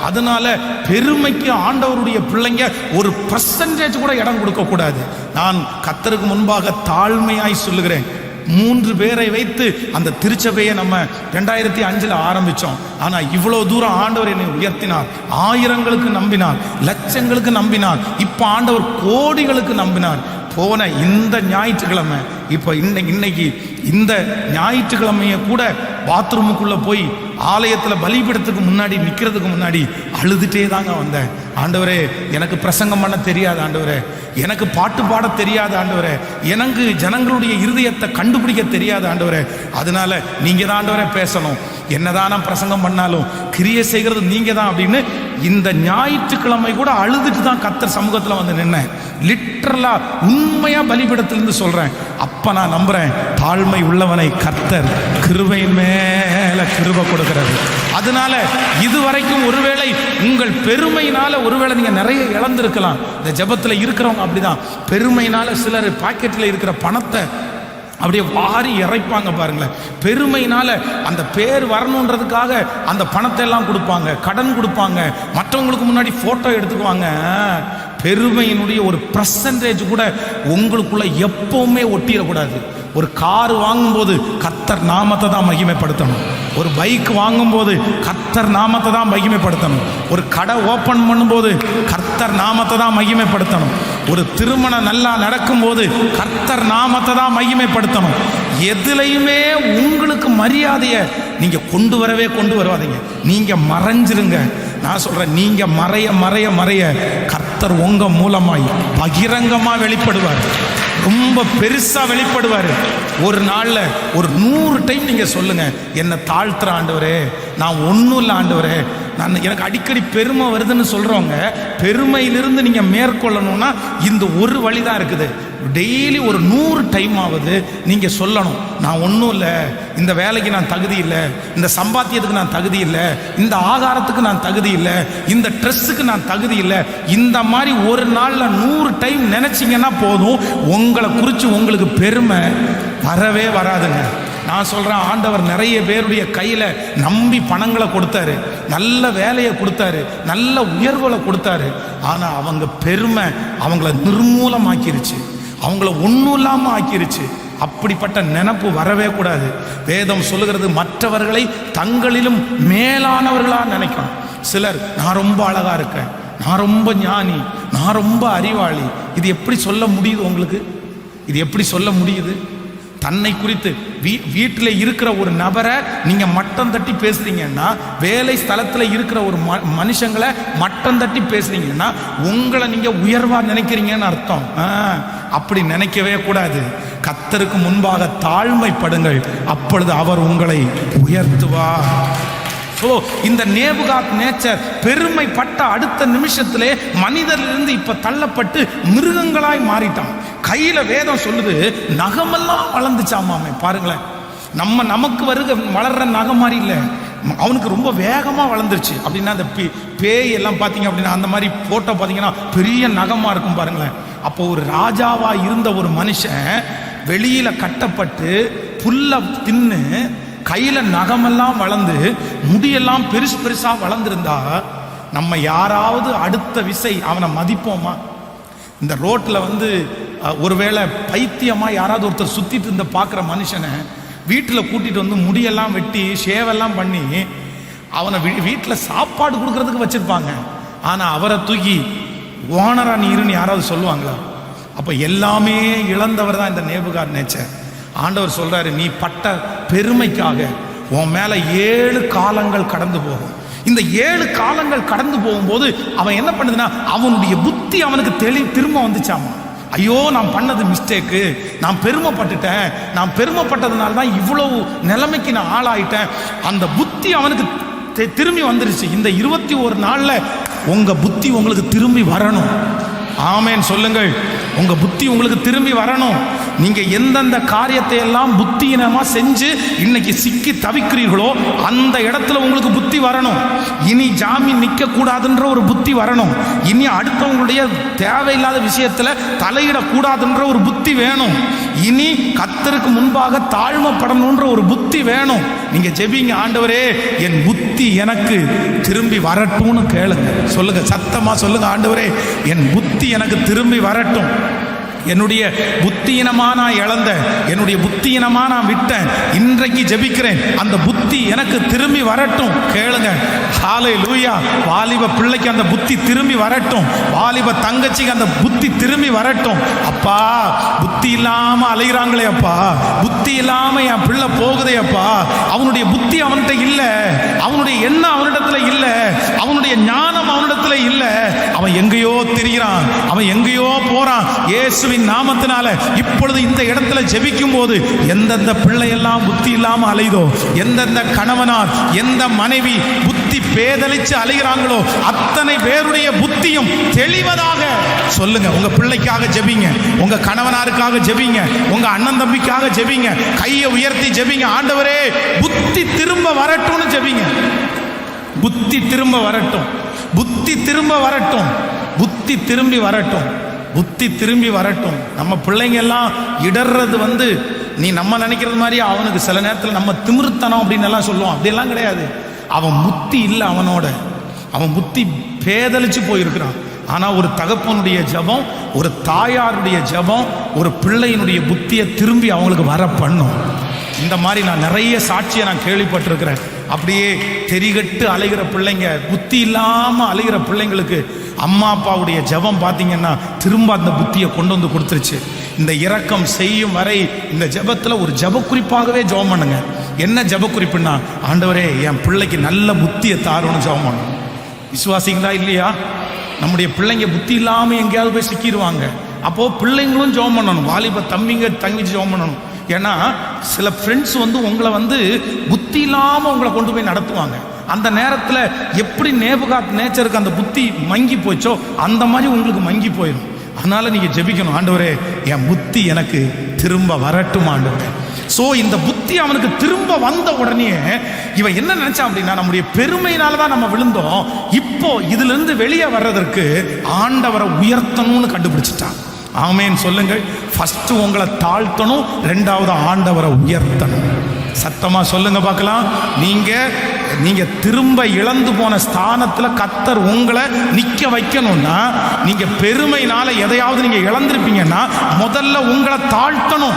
அதனால பெருமைக்கு ஆண்டவருடைய பிள்ளைங்க ஒரு பர்சன்டேஜ் கூட இடம் கொடுக்க கூடாது. நான் கர்த்தருக்கு முன்பாக தாழ்மையாய் சொல்லுகிறேன். 3 பேரை வைத்து அந்த திருச்சபையை நம்ம 2005 ஆரம்பிச்சோம். ஆனா இவ்வளவு தூரம் ஆண்டவர் என்னை உயர்த்தினார். ஆயிரங்களுக்கு நம்பினார், லட்சங்களுக்கு நம்பினார், இப்ப ஆண்டவர் கோடிகளுக்கு நம்பினார். போன இந்த ஞாயிற்றுக்கிழமை இப்போ இன்னைக்கு இந்த ஞாயிற்றுக்கிழமைய கூட பாத்ரூமுக்குள்ள போய் ஆலயத்தில் பலிபீடத்துக்கு முன்னாடி நிற்கிறதுக்கு முன்னாடி அழுதுட்டே தாங்க வந்தேன். ஆண்டவரே, எனக்கு பிரசங்கம் பண்ண தெரியாது ஆண்டவரே, எனக்கு பாட்டு பாட தெரியாது ஆண்டவரே, எனக்கு ஜனங்களுடைய இருதயத்தை கண்டுபிடிக்க தெரியாது ஆண்டவரே, அதனால நீங்க தான் ஆண்டவரே பேசணும், என்னதான் நான் பிரசங்கம் பண்ணாலும் கிரியை செய்கிறது நீங்க தான் அப்படின்னு இந்த ஞாயிற்றுக்கிழமை கூட அழுதுட்டு தான் கர்த்தர் சமூகத்தில் வந்து நின்னேன். லிட்டரலா உண்மையா பலிபீடத்திலிருந்து சொல்றேன். அப்ப நான் நம்புறேன், தாழ்மை உள்ளவனை கர்த்தர் கிருபையின் மேல கிருபை கொடுக்கிறது. அதனால இதுவரைக்கும் ஒருவேளை உங்கள் பெருமையினால ஒருவேளை நீங்க நிறைய இழந்திருக்கலாம். இந்த ஜெபத்துல இருக்கிறவங்க அப்படிதான், பெருமையினால சிலர் பாக்கெட்ல இருக்கிற பணத்தை அப்படியே வாரி இறைப்பாங்க பாருங்களேன். பெருமையினால அந்த பேர் வரணுன்றதுக்காக அந்த பணத்தை எல்லாம் கொடுப்பாங்க, கடன் கொடுப்பாங்க, மற்றவங்களுக்கு முன்னாடி போட்டோ எடுத்துக்குவாங்க. பெருமையினுடைய ஒரு பர்சன்டேஜ் கூட உங்களுக்குள்ள எப்பவுமே ஒட்டிடக்கூடாது. ஒரு கார் வாங்கும்போது கர்த்தர் நாமத்தை தான் மகிமைப்படுத்தணும். ஒரு பைக் வாங்கும்போது கர்த்தர் நாமத்தை தான் மகிமைப்படுத்தணும். ஒரு கடை ஓபன் பண்ணும்போது கர்த்தர் நாமத்தை தான் மகிமைப்படுத்தணும். ஒரு திருமணம் நல்லா நடக்கும்போது கர்த்தர் நாமத்தை தான் மகிமைப்படுத்தணும். எதுலையுமே உங்களுக்கு மரியாதையை நீங்க கொண்டு வராதீங்க. நீங்க மறைஞ்சிருங்க. நான் சொல்றேன், நீங்க மறைய மறைய மறைய கர்த்தர் உங்க மூலமாய் பகிரங்கமா வெளிப்படுவார், ரொம்ப பெருசா வெளிப்படுவார். ஒரு நாள்ல ஒரு 100 டைம் நீங்க சொல்லுங்க, என்னை தாழ்த்துற ஆண்டவரே, நான் ஒன்றும் இல்லை ஆண்டவரே, எனக்கு அடிக்கடி பெருமை வருதுன்னு சொல்றவங்க, பெருமையிலிருந்து நீங்க மேற்கொள்ளணும்னா இந்த ஒரு வழிதான் இருக்குது. டெய்லி ஒரு 100 டைம் ஆகுது நீங்க சொல்லணும், நான் ஒன்றும் இல்லை, இந்த வேலைக்கு நான் தகுதி இல்லை, இந்த சம்பாத்தியத்துக்கு நான் தகுதி இல்லை, இந்த ஆகாரத்துக்கு நான் தகுதி இல்லை, இந்த ட்ரெஸ்ஸுக்கு நான் தகுதி இல்லை. இந்த மாதிரி ஒரு நாள்ல 100 டைம் நினைச்சிங்கன்னா போதும், உங்களை குறித்து உங்களுக்கு பெருமை வரவே வராதுங்க. நான் சொல்றேன், ஆண்டவர் நிறைய பேருடைய கையில நம்பி பணங்களை கொடுத்தாரு, நல்ல வேலையை கொடுத்தாரு, நல்ல உயர்வுகளை கொடுத்தாரு. ஆனா அவங்க பெருமை அவங்கள நிர்மூலமாக்கிருச்சு, அவங்கள ஒன்றும் இல்லாம ஆக்கிருச்சு. அப்படிப்பட்ட நினைப்பு வரவே கூடாது. வேதம் சொல்லுகிறது, மற்றவர்களை தங்களிலும் மேலானவர்களா நினைக்கணும். சிலர், நான் ரொம்ப அழகா இருக்கேன், நான் ரொம்ப ஞானி, நான் ரொம்ப அறிவாளி. இது எப்படி சொல்ல முடியுது உங்களுக்கு? இது எப்படி சொல்ல முடியுது? தன்னை குறித்து வீட்டில் இருக்கிற ஒரு நபரை நீங்க மட்டம் தட்டி பேசுறீங்கன்னா, வேலை ஸ்தலத்தில் இருக்கிற ஒரு மனுஷங்களை மட்டம் தட்டி பேசுறீங்கன்னா உங்களை நீங்க உயர்வா நினைக்கிறீங்கன்னு அர்த்தம். அப்படி நினைக்கவே கூடாது. கர்த்தருக்கு முன்பாக தாழ்மைப்படுங்கள், அப்பொழுது அவர் உங்களை உயர்த்துவார். இந்த நேபுகாத் நேச்சர் பெருமைப்பட்ட அடுத்த நிமிஷத்திலே மனிதரிலிருந்து இப்ப தள்ளப்பட்டு மிருகங்களாய் மாறிட்டான். கையில வேதம் சொல்லுது, நகமெல்லாம் வளர்ந்துச்சாமாமே. பாருங்களேன், நமக்கு வளர்ற நகம் மாதிரி இல்லை, அவனுக்கு ரொம்ப வேகமா வளர்ந்துருச்சு. அப்படின்னா அந்த பேய் எல்லாம் பாத்தீங்க அப்படின்னா அந்த மாதிரி போட்டோ பாத்தீங்கன்னா பெரிய நகமா இருக்கும் பாருங்களேன். அப்போ ஒரு ராஜாவா இருந்த ஒரு மனுஷன் வெளியில கட்டப்பட்டு புல்ல தின்னு கையில நகமெல்லாம் வளர்ந்து முடியெல்லாம் பெருசா வளர்ந்துருந்தா நம்ம யாராவது அடுத்த விசை அவனை மதிப்போமா? இந்த ரோட்ல ஒருவேளை பைத்தியமா யாராவது ஒருத்தர் சுத்திட்டு இருந்த பார்க்குற மனுஷனை வீட்டில் கூட்டிட்டு வந்து முடியெல்லாம் வெட்டி ஷேவெல்லாம் பண்ணி அவனை வீட்டில் சாப்பாடு கொடுக்கறதுக்கு வச்சிருப்பாங்க. ஆனா அவரை தூக்கி ஓனரா நீருன்னு யாராவது சொல்லுவாங்களா? அப்ப எல்லாமே இழந்தவர் தான் இந்த நேபுகாத் நேச்சர். ஆண்டவர் சொல்றாரு, நீ பட்ட பெருமைக்காக உன் மேல 7 காலங்கள் கடந்து போகும். இந்த 7 காலங்கள் கடந்து போகும்போது அவன் என்ன பண்ணுதுன்னா, அவனுடைய புத்தி அவனுக்கு திரும்ப வந்துச்சாமா. ஐயோ, நான் பண்ணது மிஸ்டேக்கு, நான் பெருமைப்பட்டுட்டேன், நான் பெருமைப்பட்டதுனால தான் இவ்வளவு நிலைமைக்கு நான் ஆளாயிட்டேன். அந்த புத்தி அவனுக்கு திரும்பி வந்துருச்சு. இந்த 21 நாள்ல உங்க புத்தி உங்களுக்கு திரும்பி வரணும். ஆமேன் சொல்லுங்கள். உங்க புத்தி உங்களுக்கு திரும்பி வரணும். நீங்க எந்தெந்த காரியத்தை எல்லாம் புத்தியினமா செஞ்சு இன்னைக்கு சிக்கி தவிக்கிறீர்களோ அந்த இடத்துல உங்களுக்கு புத்தி வரணும். இனி ஜாமீன் நிக்க கூடாதுன்ற ஒரு புத்தி வரணும். இனி அடுத்தவங்களுடைய தேவையில்லாத விஷயத்துல தலையிடக்கூடாதுன்ற ஒரு புத்தி வேணும். இனி கர்த்தருக்கு முன்பாக தாழ்மைப்படணும்ன்ற ஒரு புத்தி வேணும். நீங்க ஜெபிங்க, ஆண்டவரே என் புத்தி எனக்கு திரும்பி வரட்டும்னு கேளுங்க. சொல்லுங்க, சத்தமா சொல்லுங்க, ஆண்டவரே என் புத்தி எனக்கு திரும்பி வரட்டும். என்னுடைய புத்தியினமா நான் இழந்த, என்னுடைய புத்தியினமா நான் விட்டேன். இன்றைக்கு ஜெபிக்கிறேன், அந்த புத்தி எனக்கு திரும்பி வரட்டும். கேளுங்க, ஹல்லேலூயா. வாலிப பிள்ளைக்கு அந்த புத்தி திரும்பி வரட்டும். வாலிப தங்கச்சிக்கு அந்த புத்தி திரும்பி வரட்டும். அப்பா, புத்தி இல்லாம அலைகிறாங்களே அப்பா, புத்தி இல்லாம என் பிள்ளை போகுதே அப்பா. அவனுடைய புத்தி அவன்கிட்ட இல்ல, அவனுடைய எண்ணம் அவனிடத்துல இல்ல, அவனுடைய ஞானம் அவனிடத்துல இல்ல. அவன் எங்கேயோ திரிகிறான், அவன் எங்கேயோ போறான். இயேசுவின் நாமத்தினால இப்பொழுது இந்த இடத்துல ஜெபிக்கும் போது எந்தெந்த பிள்ளையெல்லாம் புத்தி இல்லாம அலைதோ, எந்தெந்த கணவனார், எந்த மனைவி புத்தி பேதலிச்சு அலைகிறாங்களோ, அத்தனை பேருடைய புத்தியும் தெளிவதாக சொல்லுங்க. உங்க பிள்ளைக்காக ஜெபிங்க, உங்க கணவனாருக்காக ஜெபிங்க, உங்க அண்ணன் தம்பிக்காக ஜெபிங்க. கையை உயர்த்தி ஜெபிங்க. ஆண்டவரே, புத்தி திரும்ப வரட்டும்னு ஜெபிங்க. புத்தி திரும்ப வரட்டும், புத்தி திரும்ப வரட்டும், புத்தி திரும்பி வரட்டும், புத்தி திரும்பி வரட்டும். நம்ம பிள்ளைங்க எல்லாம் இடர்றது நீ நம்ம நினைக்கிறது மாதிரி அவனுக்கு சில நேரத்தில் நம்ம திமிர்த்தனம் அப்படின்னு எல்லாம் சொல்லுவான். அப்படியெல்லாம் கிடையாது. அவன் புத்தி இல்லை, அவன் புத்தி பேதலிச்சு போயிருக்கிறான். ஆனால் ஒரு தகப்பனுடைய ஜெபம், ஒரு தாயாருடைய ஜெபம் ஒரு பிள்ளையினுடைய புத்தியை திரும்பி அவங்களுக்கு வர பண்ணும். இந்த மாதிரி நான் நிறைய சாட்சியை நான் கேள்விப்பட்டிருக்கிறேன். அப்படியே தெரிகட்டு அலைகிற பிள்ளைங்க, புத்தி இல்லாமல் அலைகிற பிள்ளைங்களுக்கு அம்மா அப்பாவுடைய ஜெபம் பார்த்தீங்கன்னா திரும்ப அந்த புத்தியை கொண்டு வந்து கொடுத்துருச்சு. இந்த இரக்கம் செய்யும் வரை இந்த ஜெபத்தில் ஒரு ஜெப குறிப்பாகவே ஜெபம் பண்ணுங்க. என்ன ஜெப குறிப்புன்னா, ஆண்டவரே என் பிள்ளைக்கு நல்ல புத்தியை தாருன்னு ஜெபம் பண்ணணும். விசுவாசிங்களா இல்லையா? நம்முடைய பிள்ளைங்க புத்தி இல்லாமல் எங்கேயாவது போய் சிக்கிடுவாங்க. அப்போது பிள்ளைங்களும் ஜெபம் பண்ணணும். வாலிப தங்கச்சி ஜெபம் பண்ணணும். ஏன்னா சில ஃப்ரெண்ட்ஸ் உங்களை புத்தி இல்லாமல் உங்களை கொண்டு போய் நடத்துவாங்க. அந்த நேரத்தில் எப்படி நேச்சருக்கு அந்த புத்தி மங்கி போச்சோ அந்த மாதிரி உங்களுக்கு மங்கி போயிடும். அதனால நீங்கள் ஜெபிக்கணும், ஆண்டவரே என் புத்தி எனக்கு திரும்ப வரட்டும் ஆண்டவரே. ஸோ இந்த புத்தி அவனுக்கு திரும்ப வந்த உடனே இவன் என்ன நினைச்சான் அப்படின்னா, நம்முடைய பெருமையினால தான் நம்ம விழுந்தோம், இப்போ இதுல இருந்து வெளியே வர்றதற்கு ஆண்டவரை உயர்த்தணும்னு கண்டுபிடிச்சிட்டான். ஆமேன் சொல்லுங்கள். ஃபர்ஸ்ட் உங்களை தாழ்த்தணும், ரெண்டாவது ஆண்டவரை உயர்த்தணும். சத்தமா சொல்லுங்க பார்க்கலாம். நீங்க திரும்ப இழந்து போன ஸ்தானத்தில் கர்த்தர் உங்களை நிக்க வைக்கணும்னா, நீங்க பெருமையினால எதையாவது நீங்க இழந்திருப்பீங்கன்னா முதல்ல உங்களை தாழ்த்தணும்.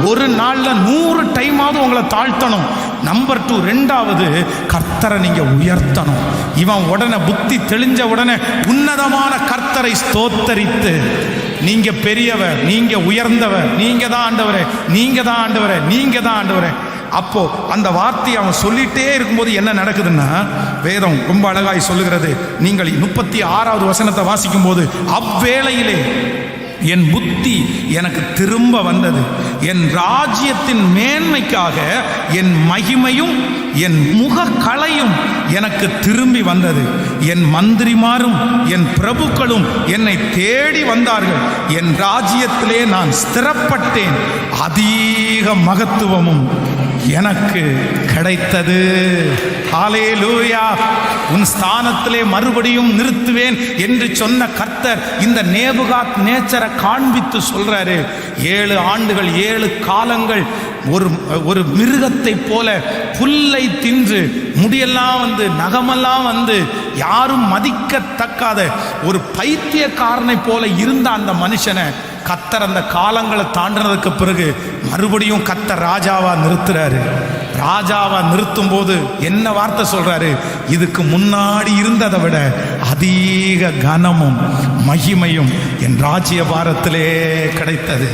ஒரு நாள்ல 100 டைமாவது உங்களை தாழ்த்தணும். நம்பர் 2, ரெண்டாவது கர்த்தரை நீங்க உயர்த்தணும். இவன் உடனே புத்தி தெளிஞ்ச உடனே உன்னதமான கர்த்தரை ஸ்தோத்தரித்து, நீங்க பெரியவர், நீங்க உயர்ந்தவர், நீங்க தான் ஆண்டவரே, நீங்க தான் ஆண்டவரே, நீங்க தான் ஆண்டவரே. அப்போ அந்த வார்த்தையை அவன் சொல்லிட்டே இருக்கும்போது என்ன நடக்குதுன்னா, வேதம் ரொம்ப அழகாய் சொல்லுகிறது. நீங்கள் 36வது வசனத்தை வாசிக்கும் போது, அவ்வேளையிலே என் புத்தி எனக்கு திரும்ப வந்தது, என் ராஜ்யத்தின் மேன்மைக்காக என் மகிமையும் என் முகக்களையும் எனக்கு திரும்பி வந்தது. என் மந்திரிமாரும் என் பிரபுக்களும் என்னை தேடி வந்தார்கள். என் ராஜ்யத்திலே நான் ஸ்திரப்பட்டேன். அதிக மகத்துவமும் எனக்கு கிடைத்தது. ஹல்லேலூயா. உன் ஸ்தானத்திலே மறுபடியும் நிறுத்துவேன் என்று சொன்ன கர்த்தர் இந்த நேபுகாத் நேச்சரை காண்பித்து சொல்றாரு. 7 ஆண்டுகள் 7 காலங்கள் ஒரு மிருகத்தை போல புல்லை தின்று, முடியெல்லாம் நகமெல்லாம் யாரும் மதிக்கத்தக்காத ஒரு பைத்தியக்காரனை போல இருந்த அந்த மனுஷனை கர்த்தர் அந்த காலங்களை தாண்டினதுக்கு பிறகு மறுபடியும் கர்த்தர் ராஜாவா நிறுத்துறாரு. ராஜாவா நிறுத்தும் போது என்ன வார்த்தை சொல்றாரு? இதுக்கு முன்னாடி இருந்ததை விட அதிக கனமும் மகிமையும் என் ராஜ்ய பாரத்திலே கிடைத்தது.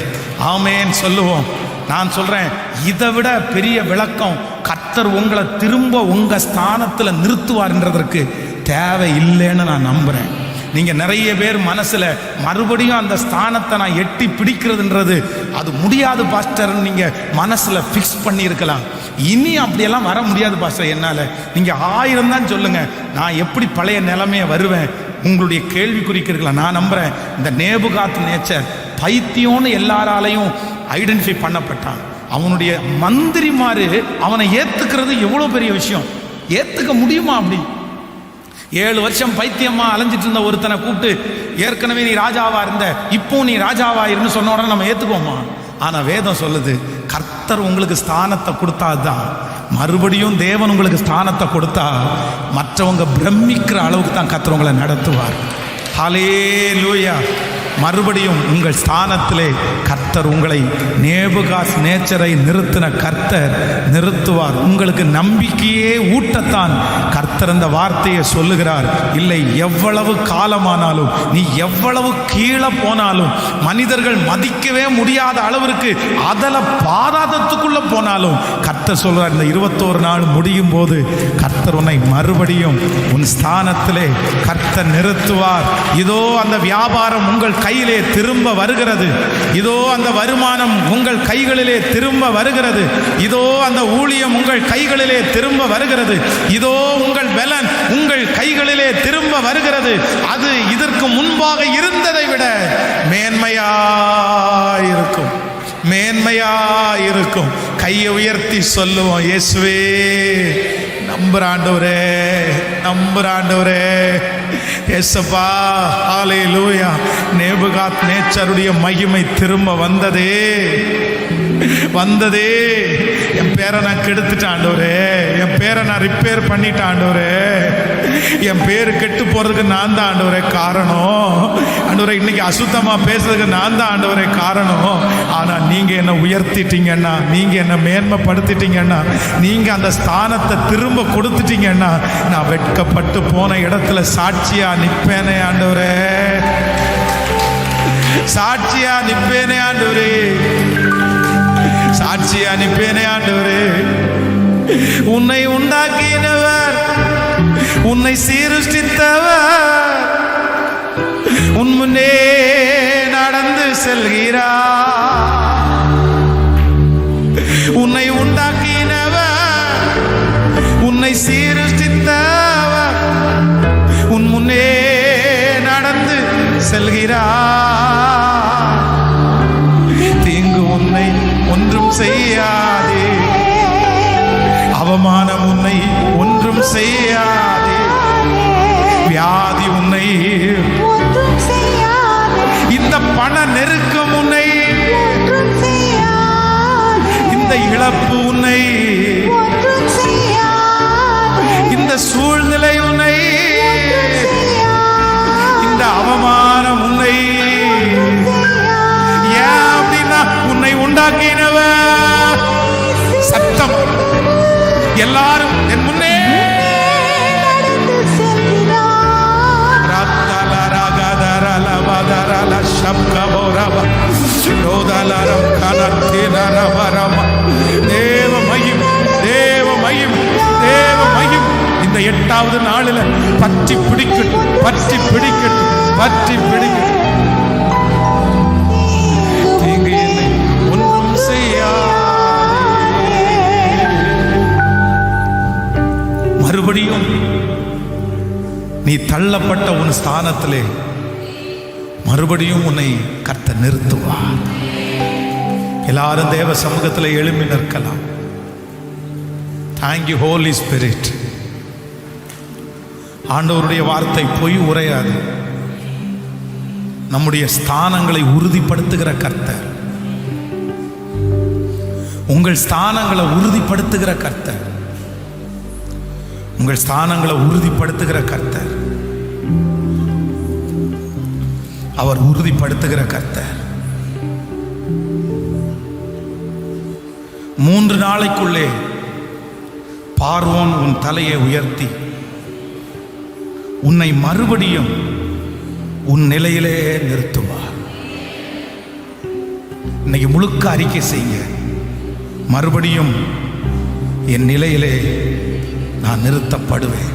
ஆமேன் சொல்லுவோம். நான் சொல்றேன், இதை விட பெரிய விளக்கம் கர்த்தர் உங்களை திரும்ப உங்க ஸ்தானத்தில் நிறுத்துவார்ன்றதற்கு தேவை இல்லைன்னு நான் நம்புறேன். நீங்கள் நிறைய பேர் மனசில் மறுபடியும் அந்த ஸ்தானத்தை நான் எட்டி பிடிக்கிறதுன்றது அது முடியாது பாஸ்டர்னு நீங்கள் மனசில் ஃபிக்ஸ் பண்ணியிருக்கலாம். இனி அப்படியெல்லாம் வர முடியாது பாஸ்டர் என்னால். நீங்கள் 1000 தான் சொல்லுங்கள், நான் எப்படி பழைய நிலைமையை வருவேன். உங்களுடைய கேள்வி குறிக்கிறீங்களா? நான் நம்புகிறேன், இந்த நேபுகாத் நேச்சர் பைத்தியம்னு எல்லாராலையும் ஐடென்டிஃபை பண்ணப்பட்டான். அவனுடைய மந்திரிமாரு அவனை ஏற்றுக்கிறது எவ்வளோ பெரிய விஷயம். ஏற்றுக்க முடியுமா? அப்படி 7 வருஷம் பைத்தியமா அலைஞ்சிட்டு இருந்த ஒருத்தனை கூப்பிட்டு, ஏற்கனவே நீ ராஜாவா இருந்த, இப்போ நீ ராஜாவா இருன்னு சொன்ன உடனே நம்ம ஏற்றுக்குவோமா? ஆனால் வேதம் சொல்லுது, கர்த்தர் உங்களுக்கு ஸ்தானத்தை கொடுத்தாதான், மறுபடியும் தேவன் உங்களுக்கு ஸ்தானத்தை கொடுத்தா மற்றவங்க பிரமிக்கிற அளவுக்கு தான் கர்த்தர் உங்களை நடத்துவார். ஹல்லேலூயா. மறுபடியும் உங்கள் ஸ்தானத்திலே கர்த்தர் உங்களை நேபுகாத் நேச்சரை நிறுத்தின கர்த்தர் நிறுத்துவார். உங்களுக்கு நம்பிக்கையே ஊட்டத்தான் கர்த்தர் அந்த வார்த்தையை சொல்லுகிறார். இல்லை, எவ்வளவு காலமானாலும், நீ எவ்வளவு கீழே போனாலும், மனிதர்கள் மதிக்கவே முடியாத அளவிற்கு அதல பாதாளத்துக்குள்ள போனாலும் கர்த்தர் சொல்றார், இந்த 21 நாள் முடியும் போது கர்த்தர் உன்னை மறுபடியும் உன் ஸ்தானத்திலே கர்த்தர் நிறுத்துவார். இதோ அந்த வியாபாரம் உங்கள் கையிலே திரும்ப வருகிறது. இதோ அந்த வருமானம் உங்கள் கைகளிலே திரும்ப வருகிறது. இதோ அந்த ஊழியம் உங்கள் கைகளிலே திரும்ப வருகிறது. இதோ உங்கள் பலன் உங்கள் கைகளிலே திரும்ப வருகிறது. அது இதற்கு முன்பாக இருந்ததை விட மேன்மையாயிருக்கும், மேன்மையாயிருக்கும். கையை உயர்த்தி சொல்லுவோம், இயேசுவே நம்புறாண்டவரே, நம்புறாண்டவரே, ஏசப்பா, ஹல்லேலூயா. நேபுகாத் நேச்சருடைய மகிமை திரும்ப வந்ததே, வந்ததே. என் பேரை நான் கெடுத்துட்டேன் ஆண்டவரே, என் பேரை நான் ரிப்பேர் பண்ணிட்டேன் ஆண்டவரே, என் பேரு கெட்டு போறதுக்கு நான் தான் ஆண்டவரே காரணம். ஆண்டவரே, இன்னைக்கு அசுத்தமா பேசுறதுக்கு நான் தான் ஆண்டவரே காரணம். ஆனா நீங்க என்ன உயர்த்திட்டீங்கன்னா, நீங்க என்ன மேன்மைப்படுத்திட்டீங்கன்னா, நீங்க அந்த ஸ்தானத்தை திரும்ப கொடுத்துட்டீங்கன்னா, நான் வெட்கப்பட்டு போன இடத்துல சாட்சியா நிப்பேனே ஆண்டவரே, சாட்சியா நிப்பேனே ஆண்டவரே, சாட்சியா நிப்பேனே ஆண்டவரே. உன்னை உண்டாக்கினவர், உன்னை சீருஷ்டித்தவர் உன் முன்னே நடந்து செல்கிறார். உன்னை உண்டாக்கினவர், உன்னை சீருஷ்டித்தவர் உன் முன்னே நடந்து செல்கிறார். தீங்கு உன்னை ஒன்றும் செய்யாதே, அவமானம் உன்னை ஒன்றும் செய்யாதே, வியாதி உன்னை, இந்த பண நெருக்கம் உன்னை, இந்த இழப்பு உன்னை, இந்த சூழ்நிலை உன்னை, இந்த அவமானம் உன்னை, ஏன் அப்படின்னா உன்னை உண்டாக்கினவர். சத்தம் எல்லாரும் என் முன்னே தேவ மகிமை, தேவ மகிமை, தேவ மகிமை இந்த 8வது நாளில் பற்றி பிடிக்கட்டும், பற்றி பிடிக்கட்டும், பற்றி பிடிக்கட்டும். தீங்கு என்னை ஒன்றும் செய்யாதே. மறுபடியும் நீ தள்ளப்பட்ட உன் ஸ்தானத்திலே மறுபடியும் உன்னை கர்த்தர் நிறுத்துவார். எல்லாரும் தேவ சமூகத்தில் எழும்பி நிற்கலாம். Thank you Holy Spirit. ஆண்டவருடைய வார்த்தை பொய் உரையாது. நம்முடைய ஸ்தானங்களை உறுதிப்படுத்துகிற கர்த்தர், உங்கள் ஸ்தானங்களை உறுதிப்படுத்துகிற கர்த்தர், உங்கள் ஸ்தானங்களை உறுதிப்படுத்துகிற கர்த்தர், அவர் உறுதிப்படுத்துகிற கர்த்தர். 3 நாளைக்குள்ளே பார்வோன் உன் தலையை உயர்த்தி உன்னை மறுபடியும் உன் நிலையிலே நிறுத்துவார். இன்னைக்கு முழுக்க அறிக்கை செய்ய, மறுபடியும் என் நிலையிலே நான் நிறுத்தப்படுவேன்.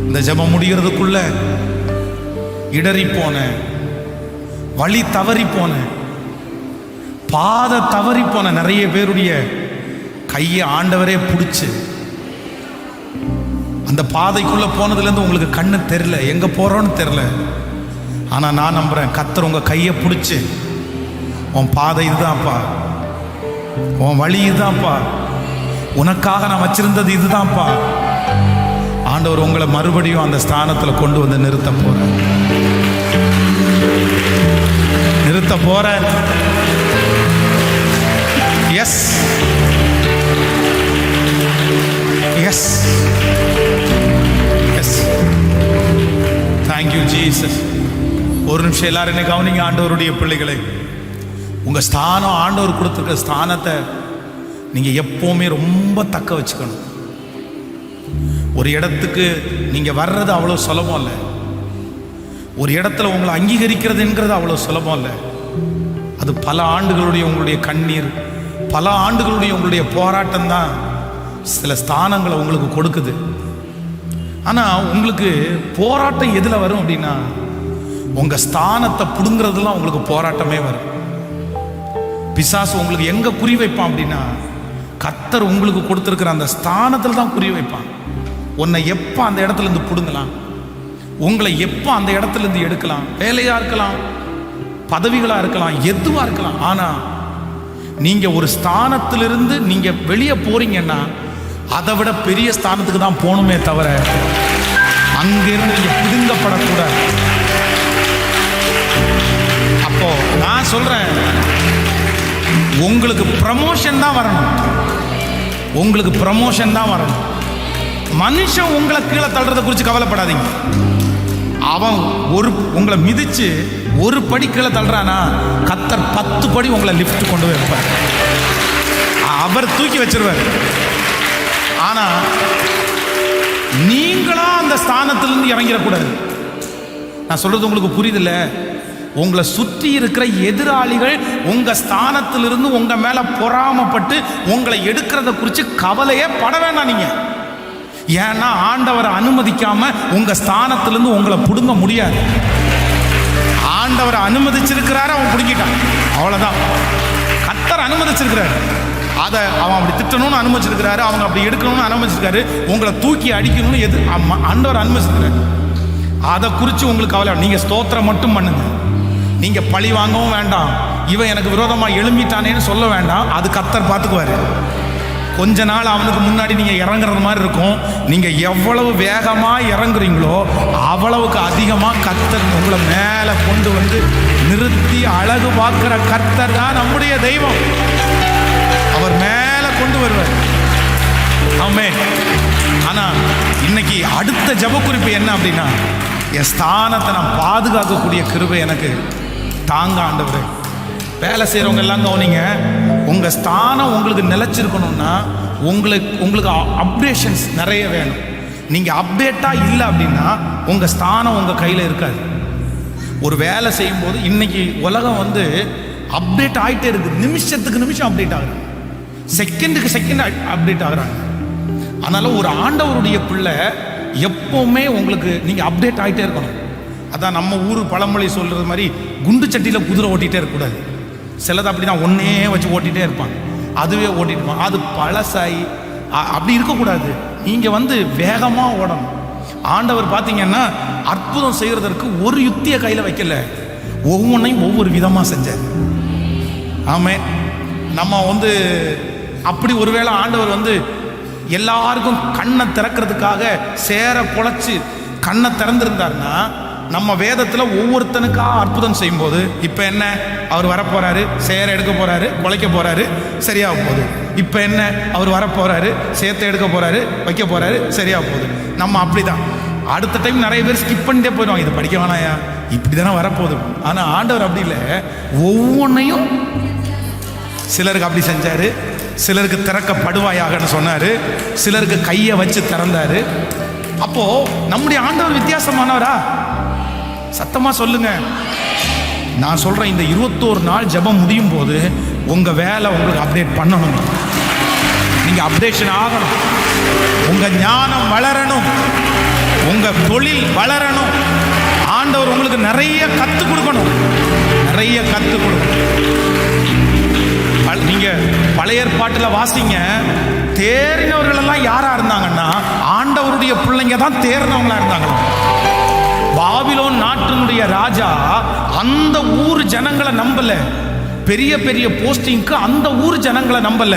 இந்த ஜெபம் முடிகிறதுக்குள்ள இடறி போன, வழி தவறி போன, பாத தவறி போன நிறைய பேருடைய கையை ஆண்டவரே பிடிச்சு, அந்த பாதைக்குள்ள போனதுலேருந்து உங்களுக்கு கண்ணு தெரியல, எங்க போறோன்னு தெரியல. ஆனா நான் நம்புறேன், கர்த்தர் உங்க கையை பிடிச்சு, உன் பாதை இதுதான்ப்பா, உன் வழி இதுதான்ப்பா, உனக்காக நான் வச்சிருந்தது இதுதான்ப்பா. ஆண்டவர் உங்களை மறுபடியும் அந்த ஸ்தானத்தில் கொண்டு வந்து நிறுத்த போறார், நிறுத்த போறார். Yes, yes, yes. Thank you Jesus. ஒரு நிமிஷம் எல்லாரும் என்ன கவனிங்க ஆண்டவருடைய பிள்ளைகளை. உங்க ஸ்தானம், ஆண்டவர் கொடுத்துருக்க ஸ்தானத்தை நீங்க எப்பவுமே ரொம்ப தக்க வச்சுக்கணும். ஒரு இடத்துக்கு நீங்க வர்றது அவ்வளவு சுலபம் இல்லை. ஒரு இடத்துல உங்களை அங்கீகரிக்கிறதுங்கிறது அவ்வளவு சுலபம் இல்லை. அது பல ஆண்டுகளுடைய உங்களுடைய கண்ணீர், பல ஆண்டுகளுடைய உங்களுடைய போராட்டம் தான் சில ஸ்தானங்களை உங்களுக்கு கொடுக்குது. ஆனா உங்களுக்கு போராட்டம் எதுல வரும் அப்படின்னா, உங்க ஸ்தானத்தை புடுங்கிறதுலாம் உங்களுக்கு போராட்டமே வரும். பிசாசு உங்களுக்கு எங்க குறி வைப்பான் அப்படின்னா, கர்த்தர் உங்களுக்கு கொடுத்திருக்கிற அந்த ஸ்தானத்தில் தான் குறி வைப்பான். உன்னை எப்ப அந்த இடத்துல இருந்து புடுங்கலாம், உங்களை எப்ப அந்த இடத்துல இருந்து எடுக்கலாம், வேலையா இருக்கலாம், பதவிகளா இருக்கலாம், எதுவா இருக்கலாம். ஆனா நீங்க ஒரு ஸ்தானத்திலிருந்து நீங்க வெளியே போறீங்கன்னா அதை விட பெரிய ஸ்தானத்துக்கு தான் போகணுமே தவிர அங்கிருந்து நீங்க பிடுங்கப்படக்கூடாது. அப்போ நான் சொல்றேன், உங்களுக்கு ப்ரமோஷன் தான் வரணும், உங்களுக்கு ப்ரமோஷன் தான் வரணும். மனுஷன் உங்களை கீழே தள்ளுறதை குறித்து கவலைப்படாதீங்க. அவன் உங்களை மிதிச்சு ஒரு படி கீழே தள்ளுறானா, கர்த்தர் 10 படி உங்களை லிஃப்ட் கொண்டு போய் வைப்பார். அவர் தூக்கி வச்சிருவார். ஆனா நீங்களா அந்த ஸ்தானத்திலிருந்து இறங்கிடக்கூடாது. நான் சொல்றது உங்களுக்கு புரியுதில்ல? உங்களை சுற்றி இருக்கிற எதிராளிகள் உங்க ஸ்தானத்திலிருந்து உங்க மேல பொறாமப்பட்டு உங்களை எடுக்கிறத குறித்து கவலையே பட வேண்டாம் நீங்க. ஏன்னா ஆண்டவரை அனுமதிக்காம உங்க ஸ்தானத்திலிருந்து உங்களை புடுங்க முடியாது. ஆண்டவரை அனுமதிச்சிருக்கிறாரு, அவன் புடுங்கிட்டான், அவ்வளவுதான். கர்த்தர் அனுமதிச்சிருக்கிறாரு, அதை அவன் அப்படி திட்டணும்னு அனுமதிச்சிருக்கிறாரு, அவங்க அப்படி எடுக்கணும்னு அனுமதிச்சிருக்காரு, உங்களை தூக்கி அடிக்கணும்னு ஆண்டவர் அனுமதிச்சிருக்கிறாரு. அதை குறித்து உங்களுக்கு கவலை. நீங்க ஸ்தோத்திரம் மட்டும் பண்ணுங்க. நீங்க பழி வாங்கவும் வேண்டாம், இவன் எனக்கு விரோதமா எழும்பிட்டானேன்னு சொல்ல வேண்டாம். அது கர்த்தர் பார்த்துக்குவாரு. கொஞ்ச நாள் அவனுக்கு முன்னாடி நீங்க இறங்குறது மாதிரி இருக்கும். நீங்க எவ்வளவு வேகமா இறங்குறீங்களோ அவ்வளவுக்கு அதிகமா கர்த்தர் உங்களை மேல கொண்டு வந்து நிறுத்தி அழகு பார்க்கிற கர்த்தர் தான் நம்முடைய தெய்வம். அவர் மேல கொண்டு வருவார். ஆமென். ஆனா இன்னைக்கு அடுத்த ஜெப குறிப்பு என்ன அப்படின்னா, என் ஸ்தானத்தை நான் பாதுகாக்கக்கூடிய கிருபை எனக்கு தாங்க ஆண்டவரே. வேலை செய்கிறவங்க எல்லாம் கவனிங்க, உங்கள் ஸ்தானம் உங்களுக்கு நிலைச்சிருக்கணும்னா உங்களுக்கு அப்டேஷன்ஸ் நிறைய வேணும். நீங்கள் அப்டேட்டாக இல்லை அப்படின்னா உங்கள் ஸ்தானம் உங்கள் கையில் இருக்காது. ஒரு வேலை செய்யும்போது இன்னைக்கு உலகம் வந்து அப்டேட் ஆகிட்டே இருக்குது. நிமிஷத்துக்கு நிமிஷம் அப்டேட் ஆகுறாங்க, செகண்டுக்கு செகண்ட் அப்டேட் ஆகுறாங்க. அதனால ஒரு ஆண்டவருடைய பிள்ளை எப்பவுமே உங்களுக்கு நீங்கள் அப்டேட் ஆகிட்டே இருக்கணும். அதான் நம்ம ஊர் பழமொழி சொல்கிறது மாதிரி குண்டு சட்டியில் குதிரை ஓட்டிகிட்டே இருக்கக்கூடாது. சிலது அப்படி தான் ஒன்றே வச்சு ஓட்டிகிட்டே இருப்பாங்க, அதுவே ஓட்டிட்டு இருப்பாங்க. அது பழசாயி அப்படி இருக்கக்கூடாது. நீங்கள் வந்து வேகமாக ஓடணும். ஆண்டவர் பார்த்தீங்கன்னா அற்புதம் செய்கிறதற்கு ஒரு யுக்தியை கையில் வைக்கல, ஒவ்வொன்றையும் ஒவ்வொரு விதமாக செஞ்சார். ஆமாம். நம்ம வந்து அப்படி ஒருவேளை ஆண்டவர் வந்து எல்லாருக்கும் கண்ணை திறக்கிறதுக்காக சேர குலைச்சு கண்ணை திறந்திருந்தார்னா, நம்ம வேதத்தில் ஒவ்வொருத்தனுக்காக அற்புதம் செய்யும்போது இப்போ என்ன, அவர் வரப்போறாரு, சேர எடுக்க போறாரு, குலைக்க போறாரு, சரியாக போகுது. இப்போ என்ன, அவர் வரப்போறாரு, சேத்தை எடுக்க போறாரு, வைக்க போறாரு, சரியாக போகுது. நம்ம அப்படிதான். அடுத்த டைம் நிறைய பேர் ஸ்கிப் பண்ணிட்டே போயிடுவாங்க, இது படிக்க வேணாயா, இப்படி தானே வரப்போகுது. ஆனால் ஆண்டவர் அப்படி இல்லை, ஒவ்வொன்றையும் சிலருக்கு அப்படி செஞ்சாரு. சிலருக்கு திறக்கப்படுவாயாகன்னு சொன்னாரு, சிலருக்கு கையை வச்சு திறந்தாரு. அப்போ நம்முடைய ஆண்டவர் வித்தியாசமானவரா? சத்தமா சொல்லுங்க. நான் சொல்றேன், இந்த 21 நாள் ஜெபம் முடியும் போது உங்க வேலை உங்களுக்கு அப்டேட் பண்ணணும். நீங்க அப்டேஷன் ஆகணும். உங்க ஞானம் வளரணும், உங்க தொழில் வளரணும். ஆண்டவர் உங்களுக்கு நிறைய கத்து கொடுக்கணும், நிறைய கத்து கொடுக்கணும். நீங்க பழைய ஏற்பாட்டில் வாசிங்க, தேறினவர்கள் எல்லாம் யாரா இருந்தாங்கன்னா ஆண்டவருடைய பிள்ளைங்க தான் தேறினவங்களா இருந்தாங்க. பாபிலோன் நாட்டினுடைய ராஜா அந்த ஊர் ஜனங்களை நம்பல, பெரிய பெரிய போஸ்டிங்க்கு அந்த ஊர் ஜனங்களை நம்பல.